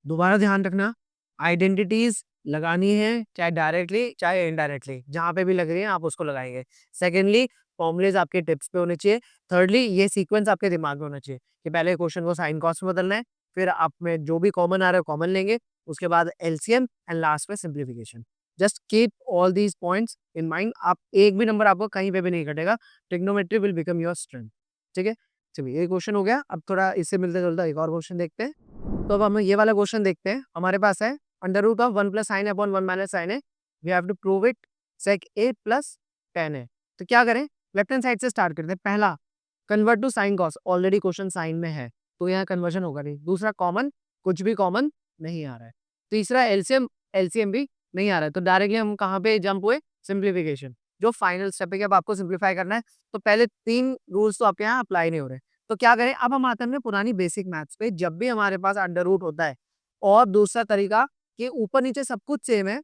दोबारा ध्यान रखना, आइडेंटिटीज लगानी है चाहे डायरेक्टली चाहे इनडायरेक्टली, जहां पे भी लग रही है आप उसको लगाएंगे। सेकेंडली, फॉर्मुलेज आपके टिप्स पे होने चाहिए। थर्डली, ये सीक्वेंस आपके दिमाग में होना चाहिए कि पहले क्वेश्चन को साइन कॉस में बदलना है, फिर आप में जो भी कॉमन आ रहा है कॉमन लेंगे, उसके बाद एलसीएम एंड लास्ट में simplification. Just keep all these points in mind. आप एक भी नंबर आपको कहीं पे भी नहीं कटेगा। Trigonometry will become your strength. ठीक है, चलिए ये क्वेश्चन हो गया। अब थोड़ा इससे मिलता जुलता एक और क्वेश्चन देखते हैं। तो अब हम ये वाला क्वेश्चन देखते हैं। हमारे पास है under root of 1 plus sine upon 1 minus sine है, we have to prove it sec a plus tan है। तो क्या करें, लेफ्ट हैंड साइड से स्टार्ट करते हैं। पहला, convert to sine cos, already question sine में है तो यहाँ कन्वर्जन होगा नहीं। दूसरा, कॉमन, कुछ भी कॉमन नहीं आ रहा है। तीसरा, एलसीएम, एलसीएम भी नहीं आ रहा है। तो डायरेक्टली हम कहाँ पे जंप हुए, सिंप्लीफिकेशन, जो फाइनल स्टेप है कि अब आपको सिंप्लीफाई करना है। तो पहले 3 रूल्स तो आपके यहाँ अप्लाई नहीं हो रहे। तो क्या करें, अब हम आते हैं अपने पुरानी बेसिक मैथ्स पे। जब भी हमारे पास अंडर रूट होता है और दूसरा तरीका कि ऊपर नीचे सब कुछ सेम है,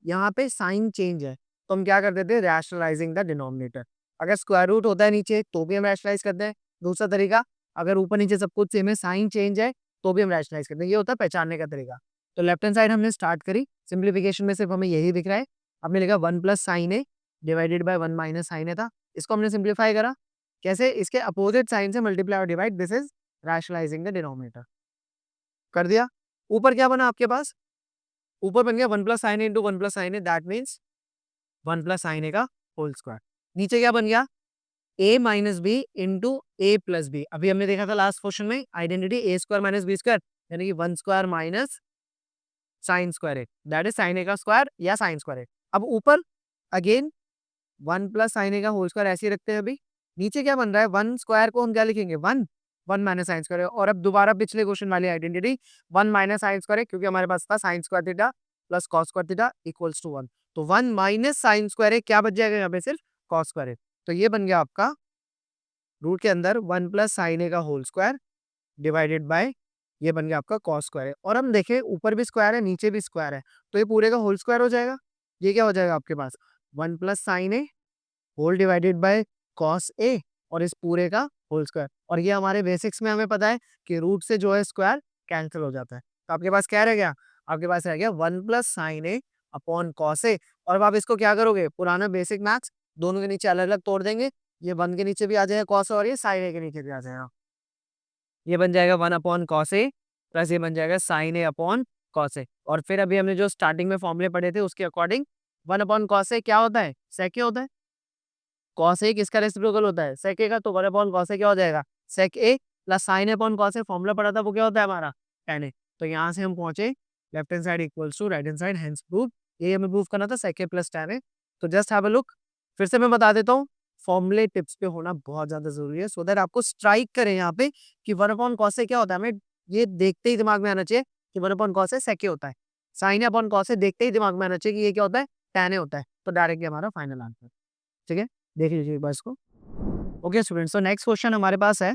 यहाँ पे साइन चेंज है, तो हम क्या कर देते हैं, रैशनलाइजिंग द डिनोमिनेटर। अगर स्क्वायर रूट होता है नीचे तो भी हम रैशनलाइज करते हैं। दूसरा तरीका, अगर ऊपर नीचे सब कुछ सेम है, साइन चेंज है, तो भी हम रैशनलाइज करते हैं। ये होता है पहचानने का तरीका। तो लेफ्ट हैंड साइड हमने स्टार्ट करी, सिंप्लीफिकेशन में सिर्फ हमें यही दिख रहा है। हमने लिखा 1 plus sine a divided by 1 minus sine a था, इसको हमने सिंप्लीफाई करा। कैसे, इसके अपोजिट साइन से मल्टीप्लाई और divide, this is rationalising the denominator. कर दिया। ऊपर क्या बना आपके पास, ऊपर बन गया 1 plus sine a into 1 plus sine a, that means 1 plus sine a का होल स्क्वायर। नीचे क्या बन गया, a minus b into a plus b. अभी हमने देखा था लास्ट क्वेश्चन में identity a square minus b square, यानी कि 1 square minus sine square a, that is sine a का स्क्वायर या साइन स्क्वायर ए। अब ऊपर अगेन 1 प्लस साइन ए का होल स्क्वायर ऐसे ही रखते हैं। अभी नीचे क्या बन रहा है, 1 स्क्वायर को हम क्या लिखेंगे, 1, 1 माइनस साइन स्क्वायर। और अब दोबारा पिछले क्वेश्चन वाली आइडेंटिटी 1 माइनस साइन स्क्वायर है, क्योंकि हमारे पास था sine square theta plus cos square theta equals to 1। तो 1 माइनस साइन स्क्वायर है, क्या बच जाएगा यहाँ पे, सिर्फ कॉस स्क्वायर है। तो ये बन गया आपका रूट के अंदर 1 प्लस साइन ए का होल स्क्वायर डिवाइडेड बाय, ये बन गया आपका कॉस स्क्वायर है। और हम देखें ऊपर भी स्क्वायर है नीचे भी स्क्वायर है, तो ये पूरे का होल स्क्वायर हो जाएगा। ये क्या हो जाएगा आपके पास, 1 plus sine a whole divided by cos a, और इस पूरे का होल स्क्वायर। और ये हमारे बेसिक्स में हमें पता है कि रूट से जो है स्क्वायर कैंसिल हो जाता है। तो आपके पास क्या रह गया, आपके पास रह गया 1 plus sine A upon cos a. और अब आप इसको क्या करोगे, पुराना बेसिक मैथ्स, दोनों के नीचे अलग अलग तोड़ देंगे। ये 1 के नीचे भी आ जाएगा कॉस, और ये साइन ए के नीचे भी आ जाएगा। ये बन जाएगा 1 अपॉन कॉस ए प्लस ये बन जाएगा sign A upon cos a. और फिर अभी हमने जो स्टार्टिंग में फॉर्मूले पढ़े थे उसके अकॉर्डिंग 1 अपॉन कॉस ए क्या होता है, सेक ए होता है। कॉस ए किसका रेसिप्रोकल होता है, सेक ए का। तो 1 अपॉन कॉस ए क्या हो जाएगा, सेक a plus sine A upon cos A. Formula पढ़ा था वो क्या होता है हमारा, tan ए। तो यहाँ से हम पहुंचे left hand side equals to right hand side, hence prove. ये हमें प्रूव करना था, सेक ए प्लस tan ए। तो जस्ट हैव अ लुक, फिर से मैं बता देता हूँ, फॉर्मूले टिप्स पे होना बहुत ज्यादा जरूरी है, सो दैट आपको स्ट्राइक करें यहाँ पे कि 1 अपॉन कॉस ए क्या होता है। हमें ये देखते ही दिमाग में आना चाहिए कि 1 अपॉन कॉस ए सेक ए होता है। साइन ए अपॉन कॉस ए देखते ही दिमाग में आना चाहिए कि ये क्या होता है, tan ए होता है। तो डायरेक्टली हमारा फाइनल आंसर। ठीक है, देख लीजिए एक बार इसको। ओके स्टूडेंट्स, तो नेक्स्ट क्वेश्चन हमारे पास है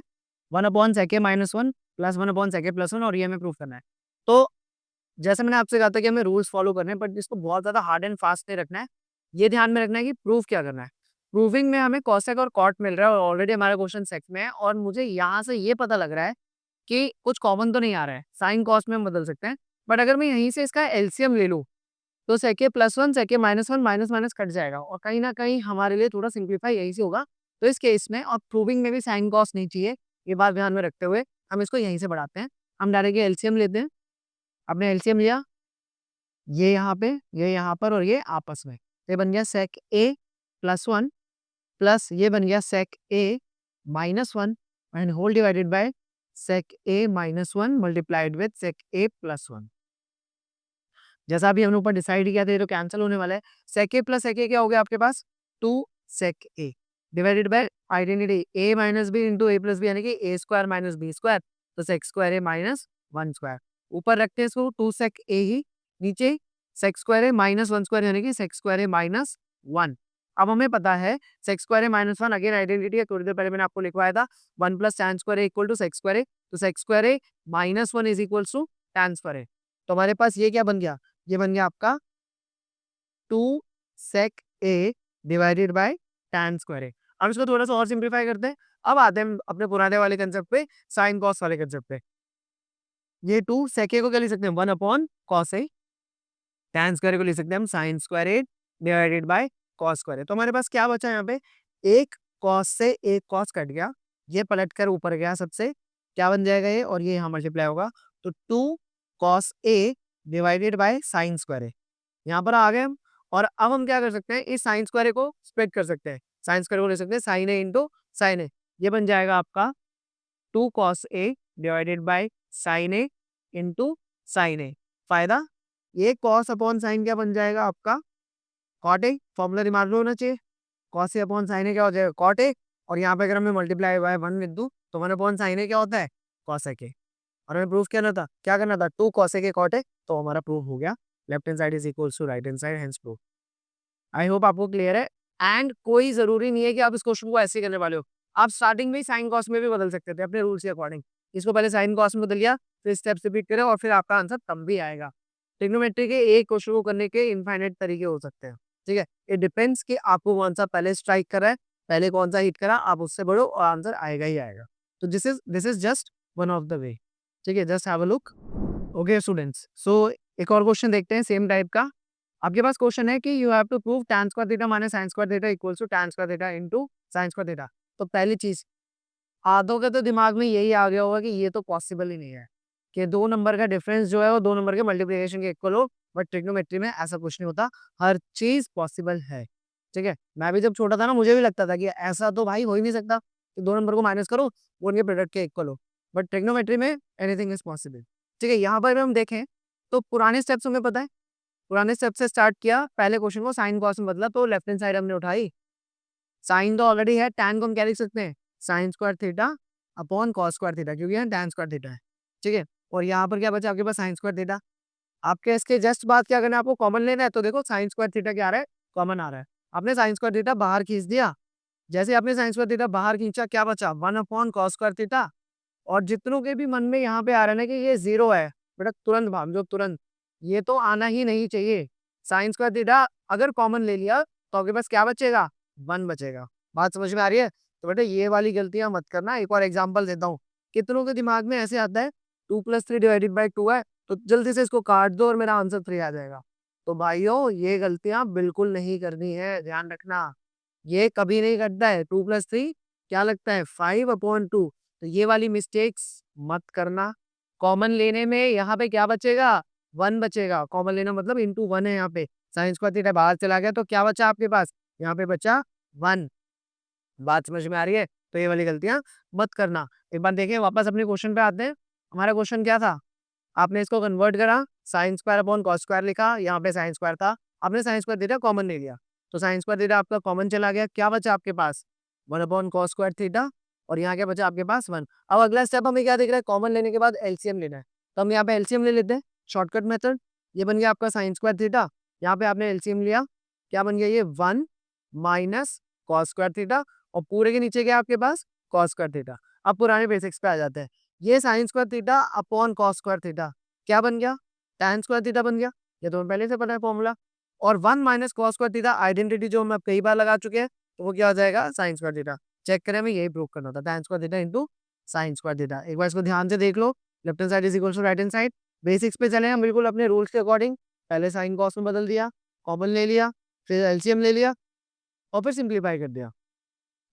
one upon sec a minus one plus one upon sec a plus one, और ये हमें प्रूव करना है। तो जैसे मैंने आपसे कहा था कि हमें रूल्स फॉलो करने हैं, बट इसको बहुत ज़्यादा हार्ड एंड फास्ट नहीं रखना है। ये ध्यान में रखना है कि प्रूव क्या करना है। प्रूविंग में हमें कॉसेक और कॉट मिल रहा है, और ऑलरेडी हमारा क्वेश्चन सेक में है, और मुझे यहाँ से ये पता लग रहा है कि कुछ कॉमन तो नहीं आ रहा है। साइन कॉस में हम बदल सकते हैं, बट अगर मैं यहीं से इसका एलसीएम ले लूँ, तो sec a plus one, sec a minus one, minus minus cut जाएगा, और कहीं न कहीं हमारे लिए थोड़ा सिंप्लीफाई यहीं से होगा। तो इस केस में और प्रूविंग में भी साइन कॉस नहीं चाहिए, ये बात ध्यान में रखते हुए हम इसको यहीं से बढ़ाते हैं। हम डायरेक्टली एलसीएम लेते हैं। आपने एलसीएम लिया, ये यहाँ पे, ये यहाँ पर, और ये आपस में। ये बन गया sec a plus one plus ये बन गया sec a minus one and whole divided by sec a minus one multiplied with sec a plus one. जैसा अभी हमने ऊपर डिसाइड किया था, ये तो कैंसिल होने वाला है। सेक ए प्लस सेक ए क्या हो गया आपके पास? 2 sec a divided by identity a minus b into a plus b, यानी कि a square minus b square, तो sec square a minus one square. ऊपर रखते हैं इसको 2 सेक ए ही, नीचे sec square a minus one square, यानी कि sec square a minus one. अब हमें पता है sec square a minus one, again identity है, थोड़ी देर पहले मैंने आपको लिखवाया था, one plus tan square a equal to sec square a, तो sec square a minus one is equal to tan square a. तो हमारे पास ये क्या बन गया? ये बन गया आपका 2 sec a divided bye tan square ए। अब इसको थोड़ा सा और सिंप्लीफाई करते हैं। अब आते हैं अपने पुराने वाले कंसेप्ट पे, साइन कॉस वाले कंसेप्ट पे। ये 2 सेक ए को क्या लिख सकते हैं? 1 upon cos a, tan square को लिख सकते हैं हम sine square a divided by cos square a. तो हमारे पास क्या बचा यहाँ पे? एक कॉस से एक कॉस कट गया, ये पलट कर ऊपर गया सबसे, क्या बन जाएगा ये, और ये यहाँ मल्टीप्लाई होगा, तो 2 cos a divided by sine square a. यहाँ पर आ गए हम, और अब हम क्या कर सकते हैं? इस साइन स्क्वायर को स्प्लिट कर सकते हैं, साइन स्क्वायर को ले सकते हैं sine a into sine a. ये बन जाएगा आपका 2 cos a divided by sine a into sine a. फायदा, ये कॉस अपॉन साइन क्या बन जाएगा आपका? Cot A. फॉर्मूला दिमाग में होना चाहिए, cos A upon sine A क्या हो जाएगा? Cot A. और यहाँ पे अगर हमें मल्टीप्लाई बाय वन लिख दूँ, तो वन अपॉन साइन ए क्या होता है? कॉसेक ए। और हमें प्रूफ करना था, क्या करना था? 2 कॉसेक ए कॉट ए, तो हमारा प्रूफ हो गया, left hand side is equals to right hand side, hence proof. I hope आपको क्लियर है। एंड कोई जरूरी नहीं है कि आप इस क्वेश्चन को ऐसे ही करने वाले हो, आप स्टार्टिंग में ही साइन कॉस में भी बदल सकते थे अपने रूल्स के अकॉर्डिंग। इसको पहले साइन कॉस में बदल लिया, फिर स्टेप्स रिपीट करें, और फिर आपका आंसर तब भी आएगा। ट्रिग्नोमेट्री के एक क्वेश्चन को करने के इनफाइनाइट तरीके हो सकते हैं, ठीक है। इट डिपेंड्स कि आपको कौन सा पहले स्ट्राइक करा है, पहले कौन सा हिट करा, आप उससे बढ़ो और आंसर आएगा ही आएगा। तो this is just one of the way, ठीक है। Just have a look. Okay students, so एक और क्वेश्चन देखते हैं सेम टाइप का। आपके पास क्वेश्चन है कि you have to prove tan square theta minus sin square theta equals to tan square theta into sin square theta. तो पहली चीज, आधों के तो दिमाग में यही आ गया होगा कि ये तो पॉसिबल ही नहीं है कि दो नंबर का डिफरेंस जो है वो दो नंबर के मल्टीप्लिकेशन के इक्वल हो, बट ट्रिग्नोमेट्री में ऐसा कुछ नहीं होता, हर चीज पॉसिबल है, ठीक है। मैं भी जब छोटा था ना, मुझे भी लगता था कि ऐसा तो भाई हो ही नहीं सकता कि दो नंबर को माइनस करो वो उनके प्रोडक्ट के इक्वल हो, बट ट्रिग्नोमेट्री में एनीथिंग इज पॉसिबल, ठीक है। यहाँ पर हम देखें तो पुराने स्टेप्स हमें पता है, पुराने स्टेप से स्टार्ट किया, पहले क्वेश्चन को साइन कॉस में बदला, तो लेफ्ट हैंड साइड हमने उठाई, साइन तो ऑलरेडी है, टैन को हम क्या लिख सकते हैं? Sign square theta upon cos square theta, क्योंकि यहाँ टैन स्क्वायर थीटा है, ठीक है। और यहाँ पर क्या बचा आपके पास? Sine square theta. आपके इसके जस्ट बाद क्या करना है? आपको कॉमन लेना है, तो देखो साइन स्क्वायर थीटा क्या आ रहा है? कॉमन आ रहा है। आपने साइन स्क्वायर थीटा बाहर खींच दिया, जैसे आपने साइन स्क्वायर थीटा बाहर खींचा, क्या बचा? One upon cos square theta. और जितनों के भी मन में यहाँ पे आ रहा है ना कि ये जीरो है, बेटा तुरंत भाग जाओ, तुरंत, ये तो आना ही नहीं चाहिए। साइन स्क्वायर थीटा अगर कॉमन ले लिया तो आपके पास क्या बचेगा? वन बचेगा। बात समझ में आ रही है? तो बेटा ये वाली गलतियां मत करना। एक और एग्जांपल देता हूँ, कितनों के दिमाग में ऐसे आता है 2 + 3 डिवाइडेड बाई 2 है, तो जल्दी से इसको काट दो और मेरा आंसर 3 आ जाएगा। तो भाइयों ये गलतियां बिल्कुल नहीं करनी है, ध्यान रखना, ये कभी नहीं कटता है। 2 + 3 क्या लगता है? 5/2। तो ये वाली मिस्टेक्स मत करना। कॉमन लेने में यहाँ पे क्या बचेगा? वन बचेगा। कॉमन लेना मतलब इंटू वन है, यहाँ पे साइन स्क्वायर थीटा बाहर चला गया, तो क्या बचा आपके पास? यहाँ पे बचा वन। बात समझ में आ रही है? तो ये वाली गलतियां मत करना। एक बार देखिए, वापस अपने क्वेश्चन पे आते हैं। हमारा क्वेश्चन क्या था? आपने इसको कन्वर्ट करा, sine square upon cos square लिखा, यहाँ पे साइन स्क्वायर था, आपने साइन स्क्वायर थीटा कॉमन ले लिया, तो साइन स्क्वायर थीटा आपका कॉमन चला गया, क्या बचा आपके पास? One upon cos square theta, और यहाँ क्या बचा आपके पास? वन। अब अगला स्टेप हमें क्या दिख रहा है? कॉमन लेने के बाद एलसीएम लेना है, तो हम यहाँ पे एलसीएम ले लेते हैं, शॉर्टकट मेथड। ये बन गया आपका साइन स्क्वायर थीटा, यहाँ पे आपने एलसीएम लिया, क्या बन गया ये? One minus cos square theta, और पूरे के नीचे क्या आपके पास? Cos square theta. अब पुराने बेसिक्स पे आ जाते हैं। ये sign square theta upon cos square theta क्या बन गया? टैन स्क्वायर थीटा बन गया। ये तो हमें पहले से पता है फॉर्मूला। और 1 minus cos square theta identity जो हम कई बार लगा चुके हैं, तो वो क्या हो जाएगा? Sign square theta. चेक करें, हमें यही प्रूव करना था, tan square theta into sine square theta. एक बार इसको ध्यान से देख लो, left hand side is equal to right hand side. Basics पे चले हम बिल्कुल अपने रूल्स के अकॉर्डिंग। पहले साइन कॉस में बदल दिया, कॉमन ले लिया, फिर एलसीएम ले लिया और फिर सिंप्लीफाई कर दिया।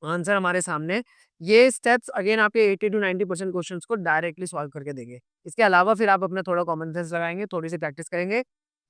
आंसर हमारे सामने। ये स्टेप्स अगेन आपके 80 टू 90% क्वेश्चंस को डायरेक्टली सॉल्व करके देंगे। इसके अलावा फिर आप अपना थोड़ा कॉमन सेंस लगाएँगे, थोड़ी सी प्रैक्टिस करेंगे।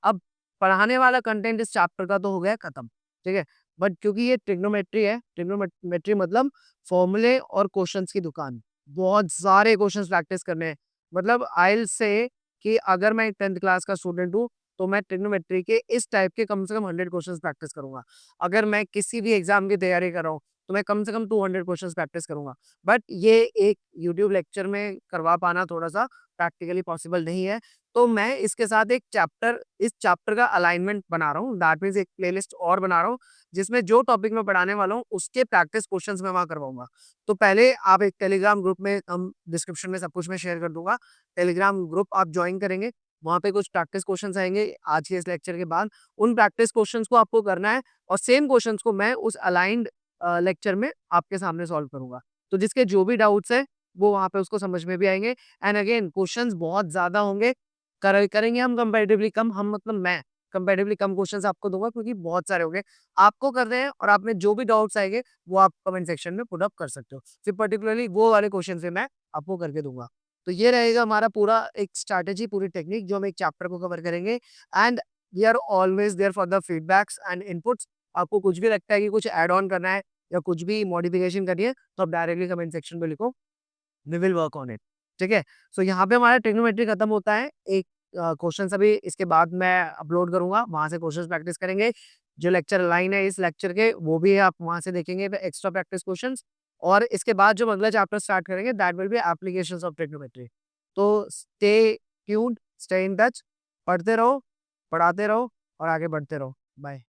अब पढ़ाने वाला कंटेंट इस चैप्टर का तो हो गया खत्म, ठीक है? बट क्योंकि ये ट्रिग्नोमेट्री है, ट्रिग्नोमेट्री मतलब फॉर्मूले और क्वेश्चंस की दुकान। बहुत सारे क्वेश्चंस प्रैक्टिस करने हैं। मतलब आई विल से कि अगर मैं 10th क्लास का स्टूडेंट हूँ, तो मैं ट्रिग्नोमेट्री के इस टाइप के कम से कम 100 क्वेश्चंस प्रैक्टिस करूँगा। अगर मैं किसी भी एग्ज़ाम की तैयारी कर रहा हूँ, तो मैं कम से कम 200 क्वेश्चंस प्रैक्टिस करूँगा। बट ये एक यूट्यूब लेक्चर में करवा पाना थोड़ा-सा प्रैक्टिकली पॉसिबल नहीं है। तो मैं इसके साथ एक चैप्टर इस चैप्टर का अलाइनमेंट बना रहा हूँ। दैट मीन्स एक प्लेलिस्ट और बना रहा हूँ, जिसमें जो टॉपिक मैं पढ़ाने वाला हूँ, उसके प्रैक्टिस क्वेश्चंस मैं वहाँ करवाऊँगा। तो पहले आप एक टेलीग्राम ग्रुप में हम डिस्क्रिप्शन में सब कुछ मैं शेयर कर दूँगा। टेलीग्राम ग्रुप आप जॉइन करेंगे, वहाँ पे कुछ प्रैक्टिस क्वेश्चंस आएँगे आज के इस लेक्चर के बाद। उन प्रैक्टिस क्वेश्चंस को आपको करना है और सेम क्वेश्चंस को मैं उस अलाइन्ड लेक्चर में आपके सामने सॉल्व करूँगा। तो जिसके जो भी डाउट्स हैं, वो वहाँ पे उसको समझ में भी आएँगे। एंड अगेन क्वेश्चंस बहुत ज़्यादा होंगे, करेंगे हम कंपैरेटिवली कम, हम मतलब मैं कंपैरेटिवली कम क्वेश्चंस आपको दूँगा क्योंकि बहुत सारे होंगे। आपको करने हैं और आप में जो भी डाउट्स आएँगे, वो आप कमेंट सेक्शन में पुट अप कर सकते हो। फिर पर्टिकुलरली वो वाले क्वेश्चन फिर मैं आपको करके दूँगा। तो ये रहेगा हमारा पूरा एक स्ट्रैटेजी, पूरी टेक्निक जो हम एक चैप्टर को कवर करेंगे। And we are always there for the feedbacks and inputs. आपको कुछ भी लगता है कि कुछ ऐड ऑन करना है या कुछ भी मॉडिफिकेशन करनी है, तो आप डायरेक्टली कमेंट सेक्शन में लिखो, we will work on it. ठीक है? सो यहाँ पे हमारा ट्रिग्नोमेट्री खत्म होता है। एक क्वेश्चन अभी इसके बाद मैं अपलोड करूँगा, वहाँ से क्वेश्चंस प्रैक्टिस करेंगे। जो लेक्चर लाइन है इस लेक्चर के, वो भी आप वहाँ से देखेंगे एक्स्ट्रा प्रैक्टिस क्वेश्चंस। और इसके बाद जो हम अगला चैप्टर स्टार्ट करेंगे, that will be applications of trigonometry. तो stay tuned, stay in touch, पढ़ते रहो, पढ़ाते रहो और आगे बढ़ते रहो। बाय।